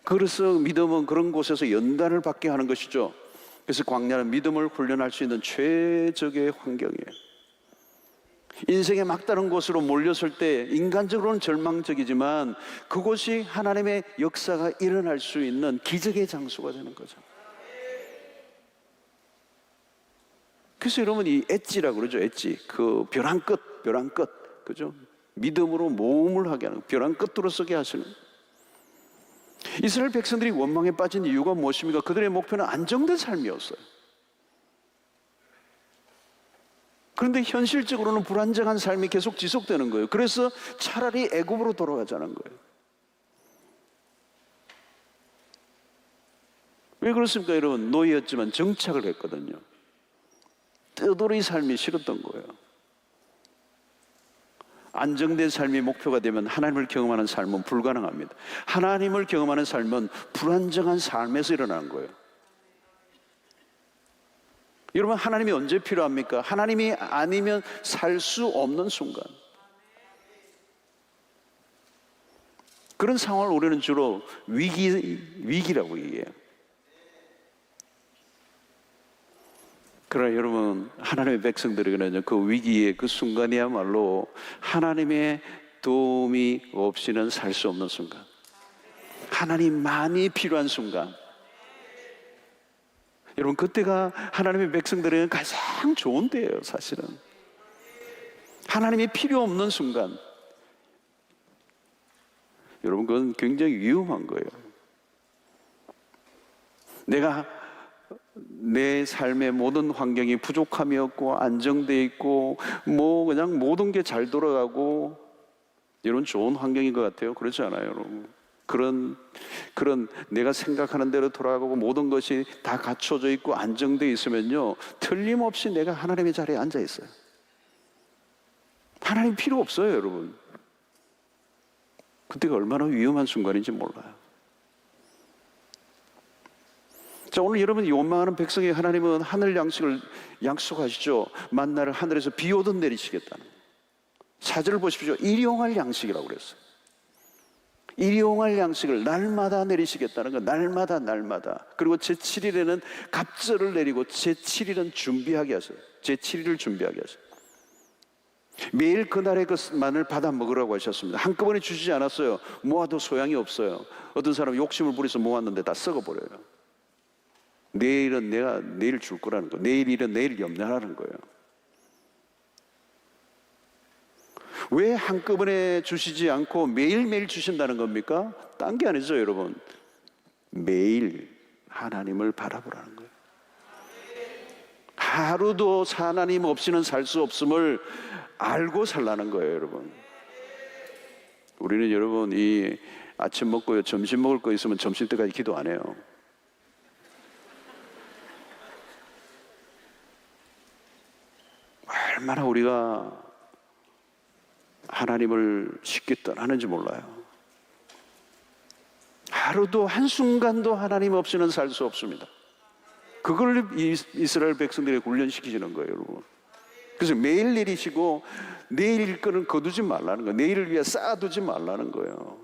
S1: 그래서 믿음은 그런 곳에서 연단을 받게 하는 것이죠. 그래서 광야는 믿음을 훈련할 수 있는 최적의 환경이에요. 인생의 막다른 곳으로 몰렸을 때 인간적으로는 절망적이지만 그곳이 하나님의 역사가 일어날 수 있는 기적의 장소가 되는 거죠. 그래서 여러분 이 엣지라고 그러죠. 엣지. 그 벼랑 끝. 그죠? 믿음으로 모험을 하게 하는 벼랑 끝으로 서게 하시는. 이스라엘 백성들이 원망에 빠진 이유가 무엇입니까? 그들의 목표는 안정된 삶이었어요. 그런데 현실적으로는 불안정한 삶이 계속 지속되는 거예요. 그래서 차라리 애굽으로 돌아가자는 거예요. 왜 그렇습니까, 여러분? 노예였지만 정착을 했거든요. 떠돌이 삶이 싫었던 거예요. 안정된 삶이 목표가 되면 하나님을 경험하는 삶은 불가능합니다. 하나님을 경험하는 삶은 불안정한 삶에서 일어나는 거예요. 여러분, 하나님이 언제 필요합니까? 하나님이 아니면 살 수 없는 순간. 그런 상황을 우리는 주로 위기라고 얘기해요. 그러나 여러분, 하나님의 백성들에게는 그 위기의 그 순간이야말로 하나님의 도움이 없이는 살 수 없는 순간, 하나님만이 필요한 순간. 여러분, 그때가 하나님의 백성들에게는 가장 좋은 때예요. 사실은 하나님이 필요 없는 순간, 여러분, 그건 굉장히 위험한 거예요. 내가 내 삶의 모든 환경이 부족함이 없고 안정되어 있고 그냥 모든 게 잘 돌아가고 이런 좋은 환경인 것 같아요. 그렇지 않아요, 여러분? 그런 내가 생각하는 대로 돌아가고 모든 것이 다 갖춰져 있고 안정되어 있으면요, 틀림없이 내가 하나님의 자리에 앉아 있어요. 하나님 필요 없어요, 여러분. 그때가 얼마나 위험한 순간인지 몰라요. 자, 오늘 여러분이 원망하는 백성의 하나님은 하늘 양식을 약속하시죠. 만나를 하늘에서 비 오듯 내리시겠다는. 4절을 보십시오. 일용할 양식이라고 그랬어요. 일용할 양식을 날마다 내리시겠다는 거. 날마다. 그리고 제7일에는 갑절을 내리고 제7일은 준비하게 하세요. 제7일을 준비하게 하세요. 매일 그날의 것만을 받아 먹으라고 하셨습니다. 한꺼번에 주시지 않았어요. 모아도 소양이 없어요. 어떤 사람은 욕심을 부려서 모았는데 다 썩어버려요. 내일은 내가 내일 줄 거라는 거예요. 내일 일은 내일 염려하라는 거예요. 왜 한꺼번에 주시지 않고 매일매일 주신다는 겁니까? 딴 게 아니죠, 여러분. 매일 하나님을 바라보라는 거예요. 하루도 하나님 없이는 살 수 없음을 알고 살라는 거예요, 여러분. 우리는 여러분, 이 아침 먹고요, 점심 먹을 거 있으면 점심 때까지 기도 안 해요. 얼마나 우리가 하나님을 쉽게 떠나는지 몰라요. 하루도 한순간도 하나님 없이는 살 수 없습니다. 그걸 이스라엘 백성들에게 훈련시키시는 거예요, 여러분. 그래서 매일 내리시고 내일 거는 거두지 말라는 거예요. 내일을 위해 쌓아두지 말라는 거예요.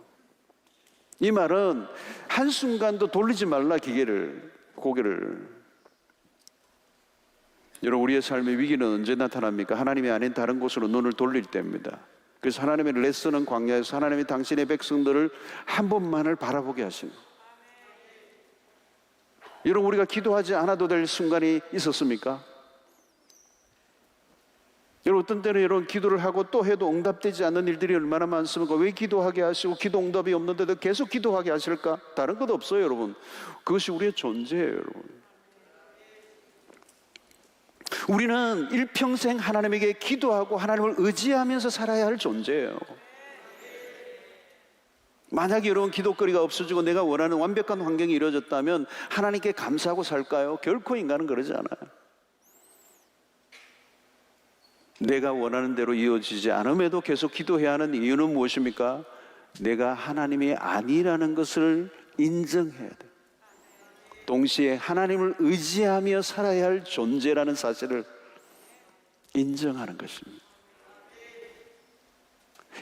S1: 이 말은 한순간도 돌리지 말라, 고개를. 여러분, 우리의 삶의 위기는 언제 나타납니까? 하나님이 아닌 다른 곳으로 눈을 돌릴 때입니다. 그래서 하나님의 레슨은 광야에서 하나님이 당신의 백성들을 한 번만을 바라보게 하신 거예요. 여러분, 우리가 기도하지 않아도 될 순간이 있었습니까? 여러분, 어떤 때는 여러분 기도를 하고 또 해도 응답되지 않는 일들이 얼마나 많습니까? 왜 기도하게 하시고 기도 응답이 없는데도 계속 기도하게 하실까? 다른 것 없어요, 여러분. 그것이 우리의 존재예요, 여러분. 우리는 일평생 하나님에게 기도하고 하나님을 의지하면서 살아야 할 존재예요. 만약에 여러분 기도거리가 없어지고 내가 원하는 완벽한 환경이 이루어졌다면 하나님께 감사하고 살까요? 결코 인간은 그러지 않아요. 내가 원하는 대로 이루어지지 않음에도 계속 기도해야 하는 이유는 무엇입니까? 내가 하나님이 아니라는 것을 인정해야 돼요. 동시에 하나님을 의지하며 살아야 할 존재라는 사실을 인정하는 것입니다.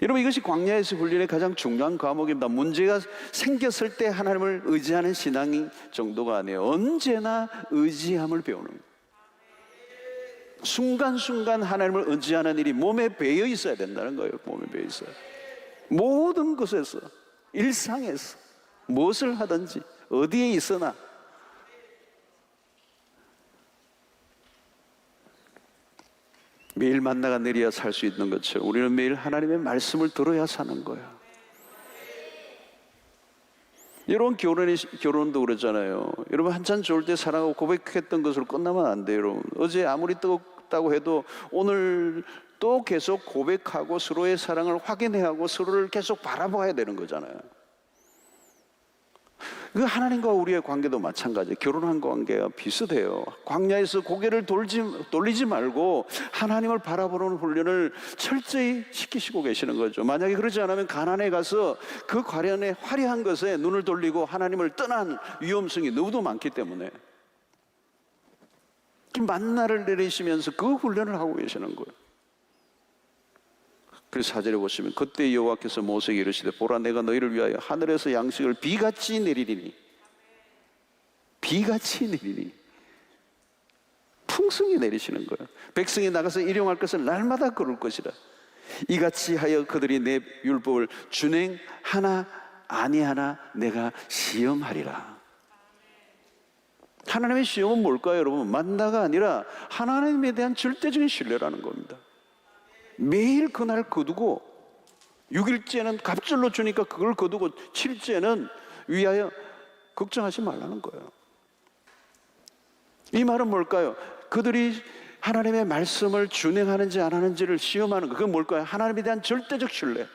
S1: 여러분, 이것이 광야에서 훈련의 가장 중요한 과목입니다. 문제가 생겼을 때 하나님을 의지하는 신앙이 정도가 아니에요. 언제나 의지함을 배우는 거예요. 순간순간 하나님을 의지하는 일이 몸에 배어 있어야 된다는 거예요. 몸에 배어 있어요. 모든 것에서, 일상에서 무엇을 하든지 어디에 있으나 매일 만나가 내려야 살 수 있는 것처럼 우리는 매일 하나님의 말씀을 들어야 사는 거예요. 여러분, 결혼도 그러잖아요. 여러분, 한참 좋을 때 사랑하고 고백했던 것으로 끝나면 안 돼요, 여러분. 어제 아무리 뜨겁다고 해도 오늘 또 계속 고백하고 서로의 사랑을 확인해야 하고 서로를 계속 바라봐야 되는 거잖아요. 그 하나님과 우리의 관계도 마찬가지예요. 결혼한 관계가 비슷해요. 광야에서 고개를 돌리지 말고 하나님을 바라보는 훈련을 철저히 시키시고 계시는 거죠. 만약에 그러지 않으면 가나안에 가서 그 과련의 화려한 것에 눈을 돌리고 하나님을 떠난 위험성이 너무도 많기 때문에 만나를 내리시면서 그 훈련을 하고 계시는 거예요. 그래서 4절에 보시면 그때 여호와께서 모세에게 이르시되 보라 내가 너희를 위하여 하늘에서 양식을 비같이 내리리니 비같이 내리니 풍성히 내리시는 거예요. 백성이 나가서 일용할 것을 날마다 거둘 것이라. 이같이 하여 그들이 내 율법을 준행하나 아니하나 내가 시험하리라. 하나님의 시험은 뭘까요, 여러분? 만나가 아니라 하나님에 대한 절대적인 신뢰라는 겁니다. 매일 그날 거두고 6일째는 갑절로 주니까 그걸 거두고 7일째는 위하여 걱정하지 말라는 거예요. 이 말은 뭘까요? 그들이 하나님의 말씀을 준행하는지 안 하는지를 시험하는 거. 그건 뭘까요? 하나님에 대한 절대적 신뢰.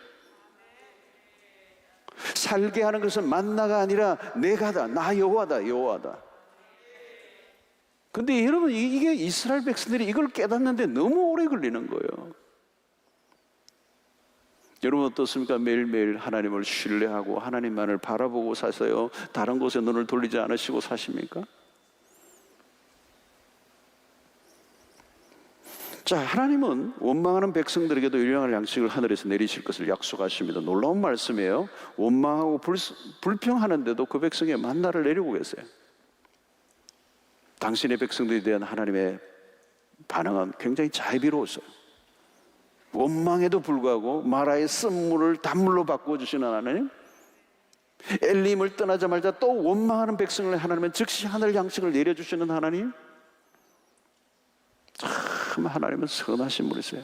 S1: 살게 하는 것은 만나가 아니라 내가다, 나 여호와다, 여호와다. 근데 여러분, 이게 이스라엘 백성들이 이걸 깨닫는데 너무 오래 걸리는 거예요. 여러분 어떻습니까? 매일매일 하나님을 신뢰하고 하나님만을 바라보고 사세요? 다른 곳에 눈을 돌리지 않으시고 사십니까? 자, 하나님은 원망하는 백성들에게도 일용할 양식을 하늘에서 내리실 것을 약속하십니다. 놀라운 말씀이에요. 원망하고 불평하는데도 그 백성에 만나를 내리고 계세요. 당신의 백성들에 대한 하나님의 반응은 굉장히 자비로웠어요. 원망에도 불구하고 마라의 쓴물을 단물로 바꿔주시는 하나님, 엘림을 떠나자마자 또 원망하는 백성을 하나님은 즉시 하늘 양식을 내려주시는 하나님, 참 하나님은 선하신 분이세요.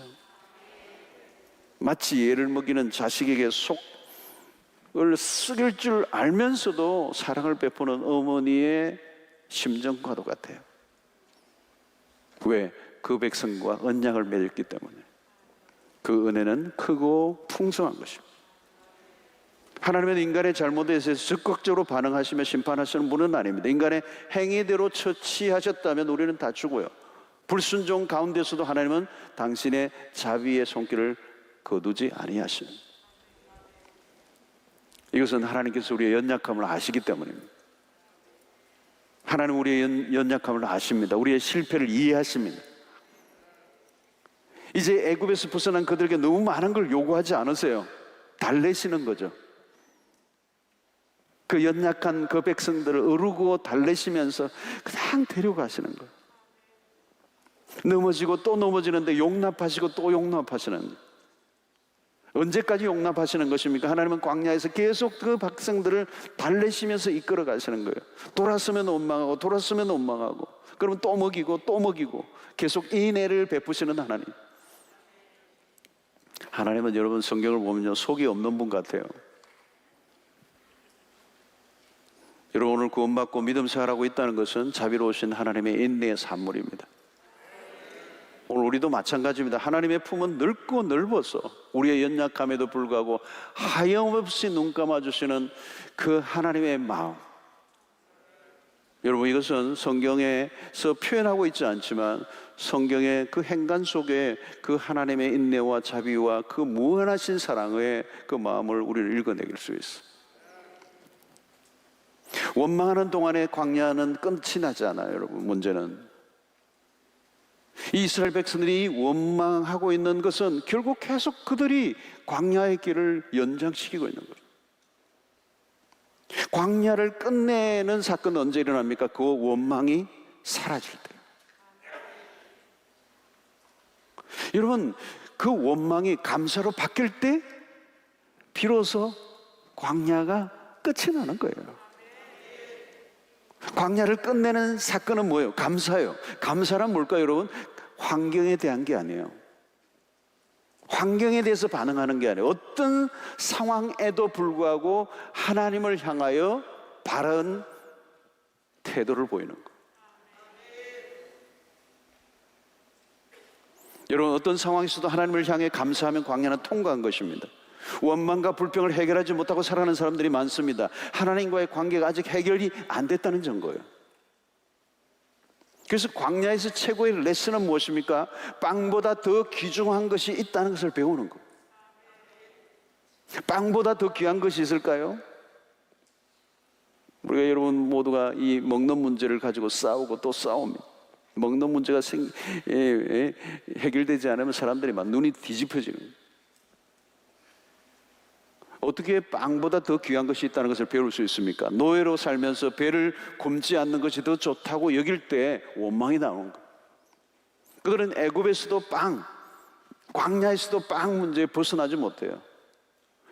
S1: 마치 얘를 먹이는 자식에게 속을 썩일 줄 알면서도 사랑을 베푸는 어머니의 심정과도 같아요. 왜? 그 백성과 언약을 맺었기 때문에. 그 은혜는 크고 풍성한 것입니다. 하나님은 인간의 잘못에 대해서 적극적으로 반응하시며 심판하시는 분은 아닙니다. 인간의 행위대로 처치하셨다면 우리는 다 죽어요. 불순종 가운데서도 하나님은 당신의 자비의 손길을 거두지 아니하십니다. 이것은 하나님께서 우리의 연약함을 아시기 때문입니다. 하나님 우리의 연약함을 아십니다. 우리의 실패를 이해하십니다. 이제 애굽에서 벗어난 그들에게 너무 많은 걸 요구하지 않으세요. 달래시는 거죠. 그 연약한 그 백성들을 어루고 달래시면서 그냥 데려가시는 거예요. 넘어지고 또 넘어지는데 용납하시고 또 용납하시는 거예요. 언제까지 용납하시는 것입니까? 하나님은 광야에서 계속 그 백성들을 달래시면서 이끌어 가시는 거예요. 돌았으면 원망하고 돌았으면 원망하고 그러면 또 먹이고 또 먹이고 계속 인애를 베푸시는 하나님. 하나님은 여러분 성경을 보면요 속이 없는 분 같아요. 여러분 오늘 구원받고 믿음 생활하고 있다는 것은 자비로우신 하나님의 인내의 산물입니다. 오늘 우리도 마찬가지입니다. 하나님의 품은 넓고 넓어서 우리의 연약함에도 불구하고 하염없이 눈 감아주시는 그 하나님의 마음. 여러분 이것은 성경에서 표현하고 있지 않지만 성경의 그 행간 속에 그 하나님의 인내와 자비와 그 무한하신 사랑의 그 마음을 우리는 읽어내길 수 있어요. 원망하는 동안에 광야는 끝이 나지 않아요. 여러분 문제는 이 이스라엘 백성들이 원망하고 있는 것은 결국 계속 그들이 광야의 길을 연장시키고 있는 거죠. 광야를 끝내는 사건은 언제 일어납니까? 그 원망이 사라질 때. 여러분 그 원망이 감사로 바뀔 때 비로소 광야가 끝이 나는 거예요. 광야를 끝내는 사건은 뭐예요? 감사예요. 감사란 뭘까요, 여러분? 환경에 대한 게 아니에요. 환경에 대해서 반응하는 게 아니에요. 어떤 상황에도 불구하고 하나님을 향하여 바른 태도를 보이는 거예요. 여러분 어떤 상황에서도 하나님을 향해 감사하면 광야는 통과한 것입니다. 원망과 불평을 해결하지 못하고 살아가는 사람들이 많습니다. 하나님과의 관계가 아직 해결이 안 됐다는 증거예요. 그래서 광야에서 최고의 레슨은 무엇입니까? 빵보다 더 귀중한 것이 있다는 것을 배우는 것. 빵보다 더 귀한 것이 있을까요? 우리가 여러분 모두가 이 먹는 문제를 가지고 싸우고 또 싸웁니다. 먹는 문제가 해결되지 않으면 사람들이 막 눈이 뒤집혀지는 거예요. 어떻게 빵보다 더 귀한 것이 있다는 것을 배울 수 있습니까? 노예로 살면서 배를 굶지 않는 것이 더 좋다고 여길 때 원망이 나오는 거예요. 그들은 애굽에서도 광야에서도 빵 문제에 벗어나지 못해요.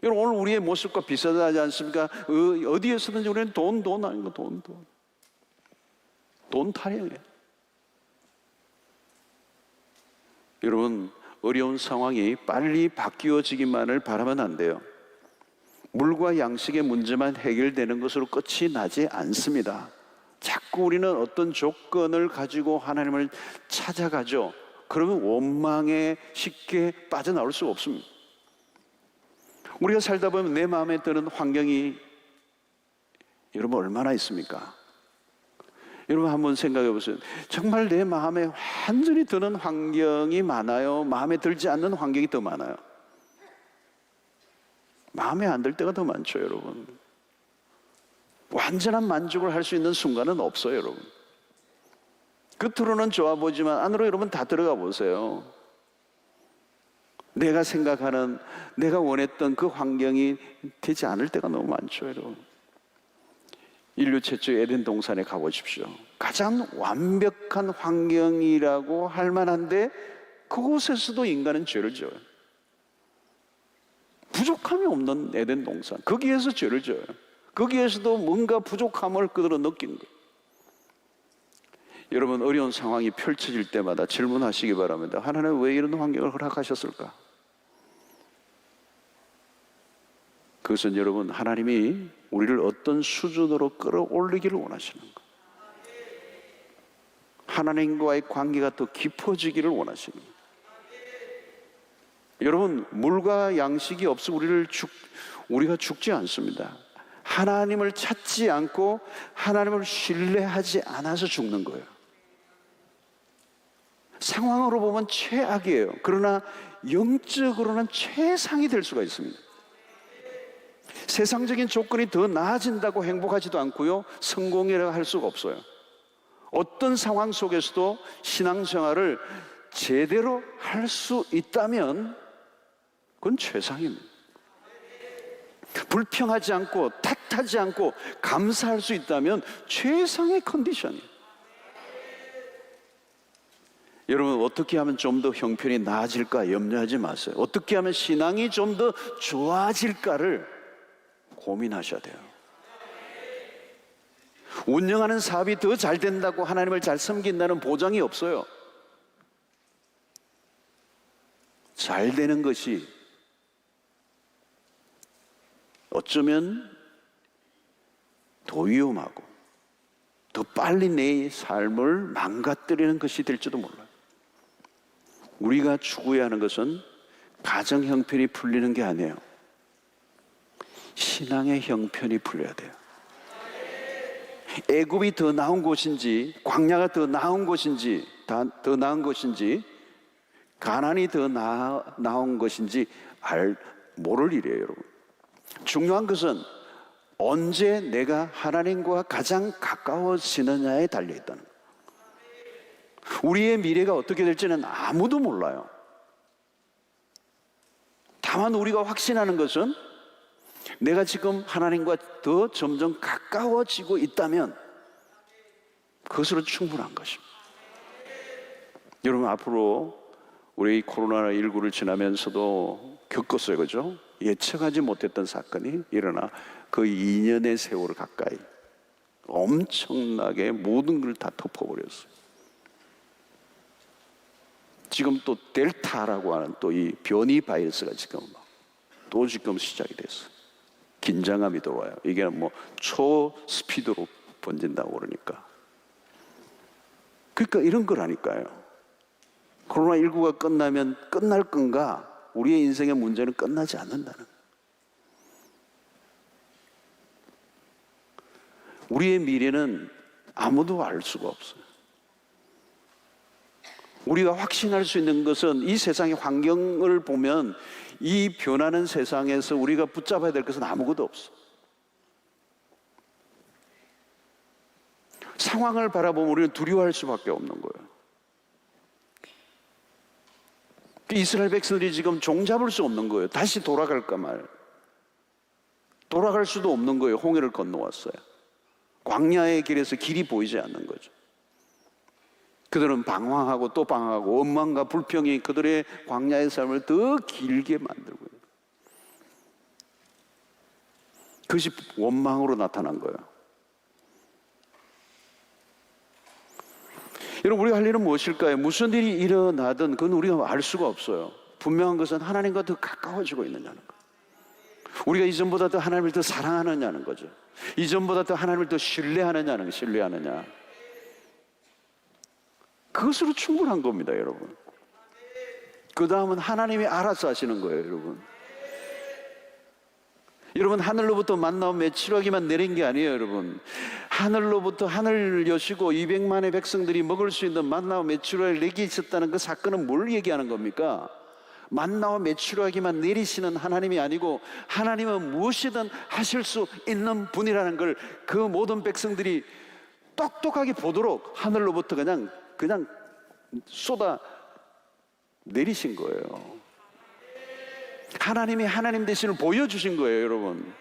S1: 여러분, 오늘 우리의 모습과 비슷하지 않습니까? 어디에서든지 우리는 돈 아닌 거, 돈 타령이에요. 여러분, 어려운 상황이 빨리 바뀌어지기만을 바라면 안 돼요. 물과 양식의 문제만 해결되는 것으로 끝이 나지 않습니다. 자꾸 우리는 어떤 조건을 가지고 하나님을 찾아가죠. 그러면 원망에 쉽게 빠져나올 수가 없습니다. 우리가 살다 보면 내 마음에 드는 환경이 여러분 얼마나 있습니까? 여러분 한번 생각해 보세요. 정말 내 마음에 완전히 드는 환경이 많아요? 마음에 들지 않는 환경이 더 많아요? 마음에 안 들 때가 더 많죠, 여러분. 완전한 만족을 할 수 있는 순간은 없어요, 여러분. 겉으로는 좋아 보이지만 안으로 여러분 다 들어가 보세요. 내가 생각하는, 내가 원했던 그 환경이 되지 않을 때가 너무 많죠, 여러분. 인류 최초 에덴 동산에 가보십시오. 가장 완벽한 환경이라고 할 만한데 그곳에서도 인간은 죄를 지어요. 부족함이 없는 에덴 동산, 거기에서 죄를 지어요. 거기에서도 뭔가 부족함을 그대로 느낀 거예요. 여러분, 어려운 상황이 펼쳐질 때마다 질문하시기 바랍니다. 하나님 왜 이런 환경을 허락하셨을까? 그것은 여러분, 하나님이 우리를 어떤 수준으로 끌어올리기를 원하시는 거예요. 하나님과의 관계가 더 깊어지기를 원하시는 거예요. 여러분, 물과 양식이 없으면 우리가 죽지 않습니다. 하나님을 찾지 않고 하나님을 신뢰하지 않아서 죽는 거예요. 상황으로 보면 최악이에요. 그러나 영적으로는 최상이 될 수가 있습니다. 세상적인 조건이 더 나아진다고 행복하지도 않고요, 성공이라고 할 수가 없어요. 어떤 상황 속에서도 신앙생활을 제대로 할 수 있다면 그건 최상입니다. 불평하지 않고 탓하지 않고 감사할 수 있다면 최상의 컨디션이에요. 여러분, 어떻게 하면 좀 더 형편이 나아질까 염려하지 마세요. 어떻게 하면 신앙이 좀 더 좋아질까를 고민하셔야 돼요. 운영하는 사업이 더 잘 된다고 하나님을 잘 섬긴다는 보장이 없어요. 잘 되는 것이 어쩌면 더 위험하고 더 빨리 내 삶을 망가뜨리는 것이 될지도 몰라요. 우리가 추구해야 하는 것은 가정 형편이 풀리는 게 아니에요. 신앙의 형편이 풀려야 돼요. 애굽이 더 나은 곳인지, 광야가 더 나은 곳인지, 더 나은 것인지, 가나안이 더 나은 것인지 모를 일이에요, 여러분. 중요한 것은 언제 내가 하나님과 가장 가까워지느냐에 달려있다는 거예요. 우리의 미래가 어떻게 될지는 아무도 몰라요. 다만 우리가 확신하는 것은 내가 지금 하나님과 더 점점 가까워지고 있다면 그것으로 충분한 것입니다. 여러분, 앞으로 우리 코로나19를 지나면서도 겪었어요, 그죠? 예측하지 못했던 사건이 일어나 그 2년의 세월 가까이 엄청나게 모든 걸 다 덮어버렸어요. 지금 또 델타라고 하는 또 이 변이 바이러스가 또 지금 시작이 됐어요. 긴장감이 들어와요. 이게 뭐 초스피드로 번진다고 그러니까. 그러니까 이런 거라니까요. 코로나19가 끝나면 끝날 건가? 우리의 인생의 문제는 끝나지 않는다는 거예요. 우리의 미래는 아무도 알 수가 없어요. 우리가 확신할 수 있는 것은 이 세상의 환경을 보면 이 변하는 세상에서 우리가 붙잡아야 될 것은 아무것도 없어. 상황을 바라보면 우리는 두려워할 수밖에 없는 거예요. 이스라엘 백성들이 지금 종잡을 수 없는 거예요. 다시 돌아갈까 말. 돌아갈 수도 없는 거예요. 홍해를 건너왔어요. 광야의 길에서 길이 보이지 않는 거죠. 그들은 방황하고 또 방황하고 원망과 불평이 그들의 광야의 삶을 더 길게 만들고 있는 거예요. 그것이 원망으로 나타난 거예요. 여러분, 우리가 할 일은 무엇일까요? 무슨 일이 일어나든 그건 우리가 알 수가 없어요. 분명한 것은 하나님과 더 가까워지고 있느냐는 거. 우리가 이전보다 더 하나님을 더 사랑하느냐는 거죠. 이전보다 더 하나님을 더 신뢰하느냐. 그것으로 충분한 겁니다, 여러분. 그 다음은 하나님이 알아서 하시는 거예요, 여러분. 여러분, 하늘로부터 만나온 메추라기만 내린 게 아니에요, 여러분. 하늘로부터 하늘 여시고 200만의 백성들이 먹을 수 있는 만나와 메추라기를 내게 있었다는 그 사건은 뭘 얘기하는 겁니까? 만나와 메추라기만 내리시는 하나님이 아니고 하나님은 무엇이든 하실 수 있는 분이라는 걸 그 모든 백성들이 똑똑하게 보도록 하늘로부터 그냥 쏟아 내리신 거예요. 하나님이 하나님 되심을 보여주신 거예요, 여러분.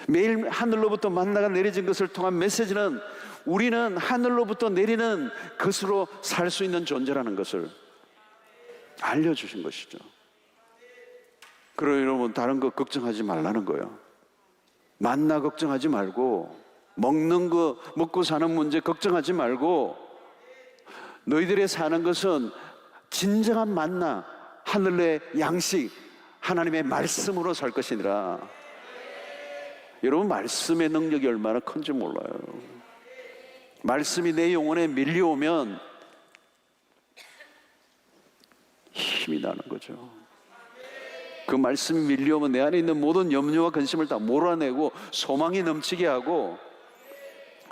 S1: 매일 하늘로부터 만나가 내려진 것을 통한 메시지는 우리는 하늘로부터 내리는 것으로 살 수 있는 존재라는 것을 알려주신 것이죠. 그러니 여러분, 다른 거 걱정하지 말라는 거예요. 만나 걱정하지 말고, 먹는 거, 먹고 사는 문제 걱정하지 말고, 너희들의 사는 것은 진정한 만나, 하늘의 양식, 하나님의 말씀으로 살 것이니라. 여러분, 말씀의 능력이 얼마나 큰지 몰라요. 말씀이 내 영혼에 밀려오면 힘이 나는 거죠. 그 말씀이 밀려오면 내 안에 있는 모든 염려와 근심을 다 몰아내고 소망이 넘치게 하고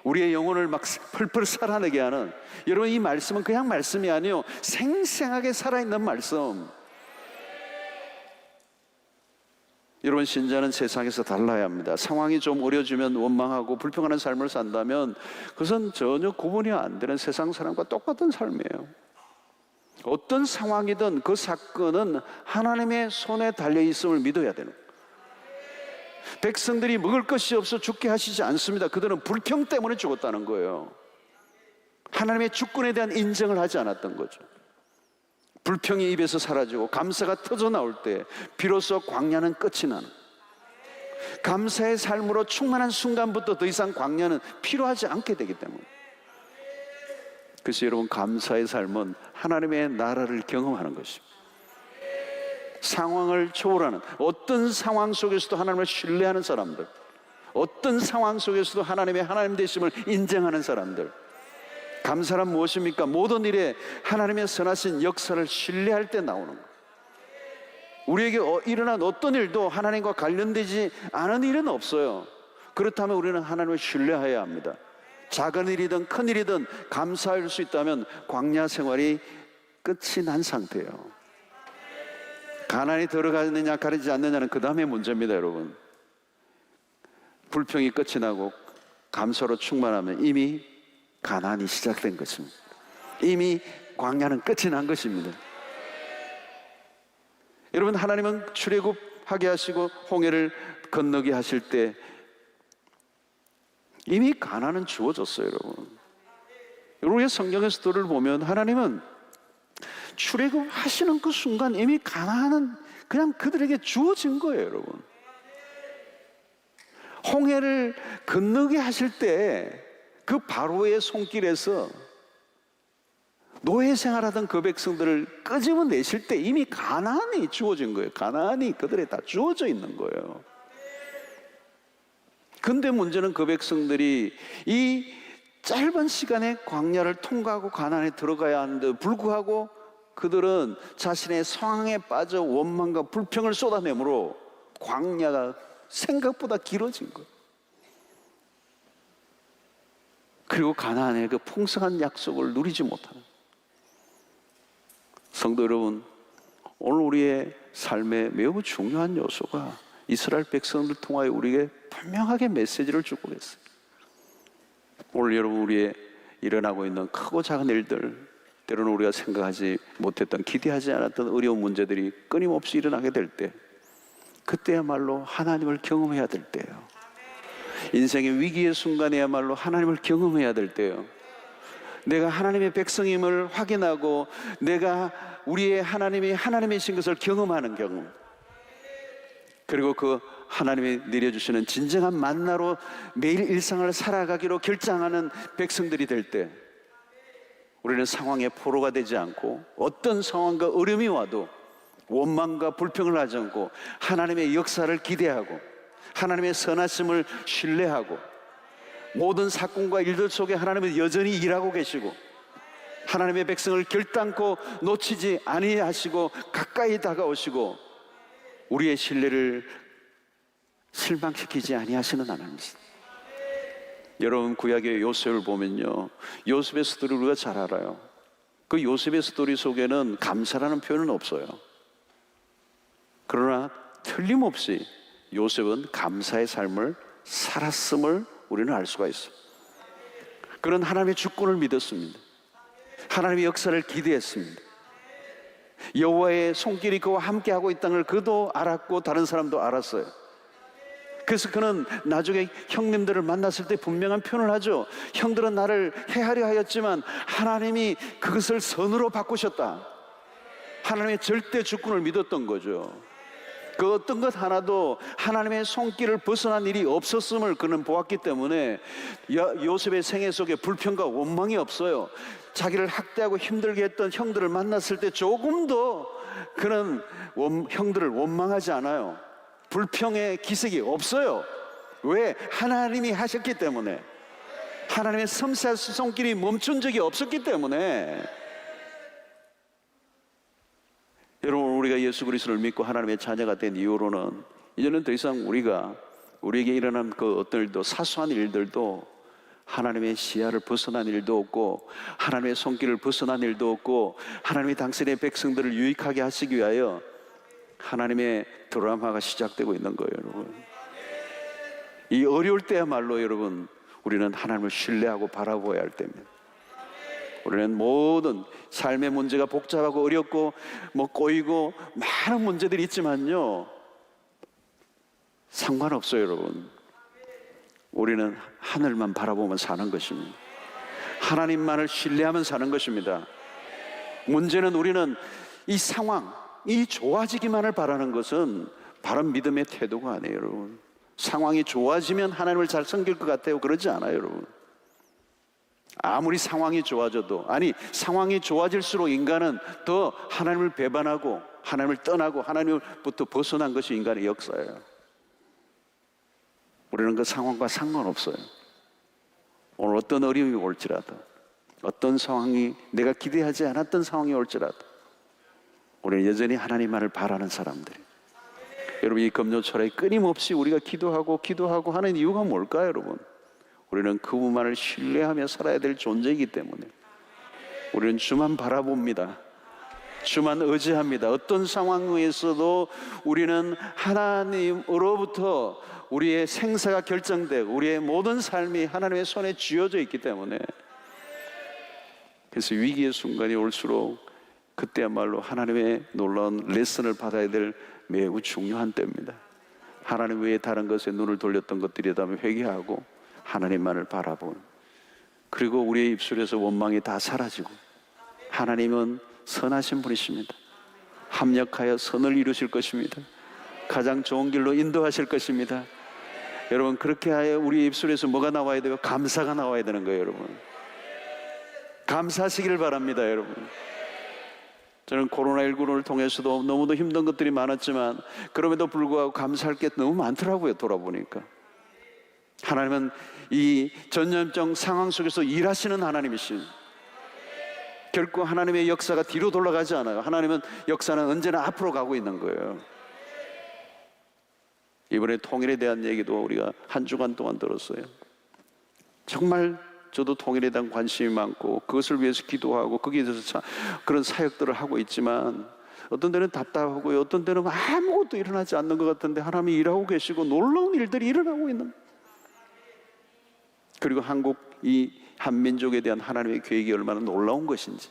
S1: 우리의 영혼을 막 펄펄 살아내게 하는, 여러분, 이 말씀은 그냥 말씀이 아니에요. 생생하게 살아있는 말씀. 여러분, 신자는 세상에서 달라야 합니다. 상황이 좀 어려지면 원망하고 불평하는 삶을 산다면 그것은 전혀 구분이 안 되는 세상 사람과 똑같은 삶이에요. 어떤 상황이든 그 사건은 하나님의 손에 달려있음을 믿어야 되는 거예요. 백성들이 먹을 것이 없어 죽게 하시지 않습니다. 그들은 불평 때문에 죽었다는 거예요. 하나님의 주권에 대한 인정을 하지 않았던 거죠. 불평이 입에서 사라지고 감사가 터져 나올 때 비로소 광야는 끝이 나는, 감사의 삶으로 충만한 순간부터 더 이상 광야는 필요하지 않게 되기 때문에. 그래서 여러분, 감사의 삶은 하나님의 나라를 경험하는 것입니다. 상황을 초월하는, 어떤 상황 속에서도 하나님을 신뢰하는 사람들, 어떤 상황 속에서도 하나님의 하나님 되심을 인정하는 사람들. 감사란 무엇입니까? 모든 일에 하나님의 선하신 역사를 신뢰할 때 나오는 거예요. 우리에게 일어난 어떤 일도 하나님과 관련되지 않은 일은 없어요. 그렇다면 우리는 하나님을 신뢰해야 합니다. 작은 일이든 큰 일이든 감사할 수 있다면 광야 생활이 끝이 난 상태예요. 가나안이 들어가느냐 가리지 않느냐는 그 다음의 문제입니다, 여러분. 불평이 끝이 나고 감사로 충만하면 이미 가나안이 시작된 것입니다. 이미 광야는 끝이 난 것입니다. 여러분, 하나님은 출애굽하게 하시고 홍해를 건너게 하실 때 이미 가나안은 주어졌어요, 여러분. 여러분의 성경의 스토리를 보면 하나님은 출애굽하시는 그 순간 이미 가나안은 그냥 그들에게 주어진 거예요, 여러분. 홍해를 건너게 하실 때 그 바로의 손길에서 노예 생활하던 그 백성들을 끄집어내실 때 이미 가나안이 주어진 거예요. 가나안이 그들에 다 주어져 있는 거예요. 근데 문제는 그 백성들이 이 짧은 시간에 광야를 통과하고 가나안에 들어가야 하는데 불구하고 그들은 자신의 상황에 빠져 원망과 불평을 쏟아내므로 광야가 생각보다 길어진 거예요. 그리고 가나안의 그 풍성한 약속을 누리지 못하는 성도 여러분, 오늘 우리의 삶에 매우 중요한 요소가 이스라엘 백성을 통하여 우리에게 분명하게 메시지를 주고 있어요. 오늘 여러분, 우리의 일어나고 있는 크고 작은 일들, 때로는 우리가 생각하지 못했던, 기대하지 않았던 어려운 문제들이 끊임없이 일어나게 될 때, 그때야말로 하나님을 경험해야 될 때예요. 인생의 위기의 순간에야말로 하나님을 경험해야 될 때예요. 내가 하나님의 백성임을 확인하고 내가 우리의 하나님이 하나님이신 것을 경험하는 경험, 그리고 그 하나님이 내려주시는 진정한 만나로 매일 일상을 살아가기로 결정하는 백성들이 될 때, 우리는 상황의 포로가 되지 않고 어떤 상황과 어려움이 와도 원망과 불평을 하지 않고 하나님의 역사를 기대하고 하나님의 선하심을 신뢰하고 모든 사건과 일들 속에 하나님은 여전히 일하고 계시고 하나님의 백성을 결단코 놓치지 아니하시고 가까이 다가오시고 우리의 신뢰를 실망시키지 아니하시는 하나님이십니다. 여러분, 구약의 요셉을 보면요, 요셉의 스토리 우리가 잘 알아요. 그 요셉의 스토리 속에는 감사라는 표현은 없어요. 그러나 틀림없이 요셉은 감사의 삶을 살았음을 우리는 알 수가 있어요. 그는 하나님의 주권을 믿었습니다. 하나님의 역사를 기대했습니다. 여호와의 손길이 그와 함께하고 있다는 걸 그도 알았고 다른 사람도 알았어요. 그래서 그는 나중에 형님들을 만났을 때 분명한 표현을 하죠. 형들은 나를 해하려 하였지만 하나님이 그것을 선으로 바꾸셨다. 하나님의 절대 주권을 믿었던 거죠. 그 어떤 것 하나도 하나님의 손길을 벗어난 일이 없었음을 그는 보았기 때문에 요셉의 생애 속에 불평과 원망이 없어요. 자기를 학대하고 힘들게 했던 형들을 만났을 때 조금도 그는 형들을 원망하지 않아요. 불평의 기색이 없어요. 왜? 하나님이 하셨기 때문에, 하나님의 섬세한 손길이 멈춘 적이 없었기 때문에. 여러분, 우리가 예수 그리스도를 믿고 하나님의 자녀가 된 이후로는 이제는 더 이상 우리에게 일어난 그 어떤 일도, 사소한 일들도 하나님의 시야를 벗어난 일도 없고 하나님의 손길을 벗어난 일도 없고 하나님이 당신의 백성들을 유익하게 하시기 위하여 하나님의 드라마가 시작되고 있는 거예요. 여러분, 이 어려울 때야말로 여러분, 우리는 하나님을 신뢰하고 바라보아야 할 때입니다. 우리는 모든 삶의 문제가 복잡하고 어렵고 꼬이고 많은 문제들이 있지만요, 상관없어요. 여러분, 우리는 하늘만 바라보면 사는 것입니다. 하나님만을 신뢰하면 사는 것입니다. 문제는 우리는 이 상황이 좋아지기만을 바라는 것은 바른 믿음의 태도가 아니에요. 여러분, 상황이 좋아지면 하나님을 잘 섬길 것 같아요. 그러지 않아요. 여러분, 아무리 상황이 좋아져도, 아니, 상황이 좋아질수록 인간은 더 하나님을 배반하고 하나님을 떠나고 하나님부터 벗어난 것이 인간의 역사예요. 우리는 그 상황과 상관없어요. 오늘 어떤 어려움이 올지라도, 어떤 상황이, 내가 기대하지 않았던 상황이 올지라도 우리는 여전히 하나님만을 바라는 사람들이에요. 여러분, 이 금요철에 끊임없이 우리가 기도하고 하는 이유가 뭘까요? 여러분, 우리는 그분만을 신뢰하며 살아야 될 존재이기 때문에 우리는 주만 바라봅니다. 주만 의지합니다. 어떤 상황에서도 우리는 하나님으로부터 우리의 생사가 결정되고 우리의 모든 삶이 하나님의 손에 쥐어져 있기 때문에, 그래서 위기의 순간이 올수록 그때야말로 하나님의 놀라운 레슨을 받아야 될 매우 중요한 때입니다. 하나님 외에 다른 것에 눈을 돌렸던 것들이라면 회개하고 하나님만을 바라보는, 그리고 우리의 입술에서 원망이 다 사라지고 하나님은 선하신 분이십니다. 합력하여 선을 이루실 것입니다. 가장 좋은 길로 인도하실 것입니다. 여러분, 그렇게 하여 우리 입술에서 뭐가 나와야 돼요? 감사가 나와야 되는 거예요. 여러분, 감사하시기를 바랍니다. 여러분, 저는 코로나19를 통해서도 너무도 힘든 것들이 많았지만 그럼에도 불구하고 감사할 게 너무 많더라고요. 돌아보니까 하나님은 이 전염병 상황 속에서 일하시는 하나님이신, 결코 하나님의 역사가 뒤로 돌아가지 않아요. 하나님은 역사는 언제나 앞으로 가고 있는 거예요. 이번에 통일에 대한 얘기도 우리가 한 주간 동안 들었어요. 정말 저도 통일에 대한 관심이 많고 그것을 위해서 기도하고 거기에 대해서 그런 사역들을 하고 있지만 어떤 때는 답답하고요, 어떤 때는 아무것도 일어나지 않는 것 같은데 하나님이 일하고 계시고 놀라운 일들이 일어나고 있는, 그리고 한국 이 한민족에 대한 하나님의 계획이 얼마나 놀라운 것인지,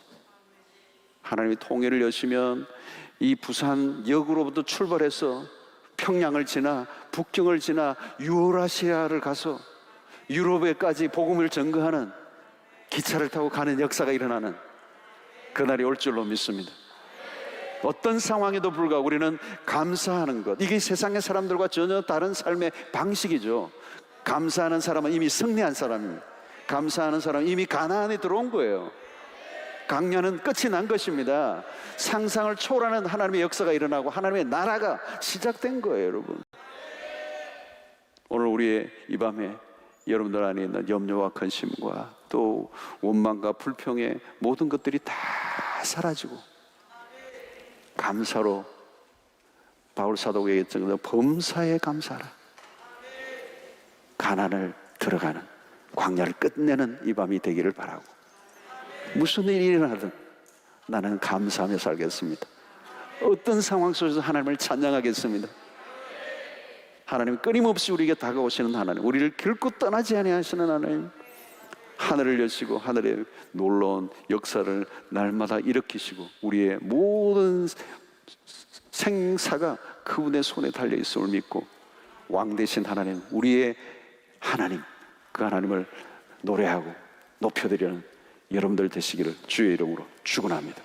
S1: 하나님이 통일을 여시면 이 부산역으로부터 출발해서 평양을 지나 북경을 지나 유라시아를 가서 유럽에까지 복음을 전거하는 기차를 타고 가는 역사가 일어나는 그날이 올 줄로 믿습니다. 어떤 상황에도 불구하고 우리는 감사하는 것, 이게 세상의 사람들과 전혀 다른 삶의 방식이죠. 감사하는 사람은 이미 승리한 사람입니다. 감사하는 사람은 이미 가나안에 들어온 거예요. 강야는 끝이 난 것입니다. 상상을 초월하는 하나님의 역사가 일어나고 하나님의 나라가 시작된 거예요, 여러분. 오늘 우리의 이 밤에 여러분들 안에 있는 염려와 근심과 또 원망과 불평의 모든 것들이 다 사라지고 감사로, 바울 사도가 얘기했던 것처럼 범사에 감사하라. 가난을 들어가는, 광야를 끝내는 이 밤이 되기를 바라고, 무슨 일이 일어나든 나는 감사하며 살겠습니다. 어떤 상황 속에서 하나님을 찬양하겠습니다. 하나님 끊임없이 우리에게 다가오시는 하나님, 우리를 결코 떠나지 아니하시는 하나님, 하늘을 여시고 하늘의 놀라운 역사를 날마다 일으키시고 우리의 모든 생사가 그분의 손에 달려있음을 믿고 왕 되신 하나님, 우리의 하나님, 그 하나님을 노래하고 높여드리는 여러분들 되시기를 주의 이름으로 축원합니다.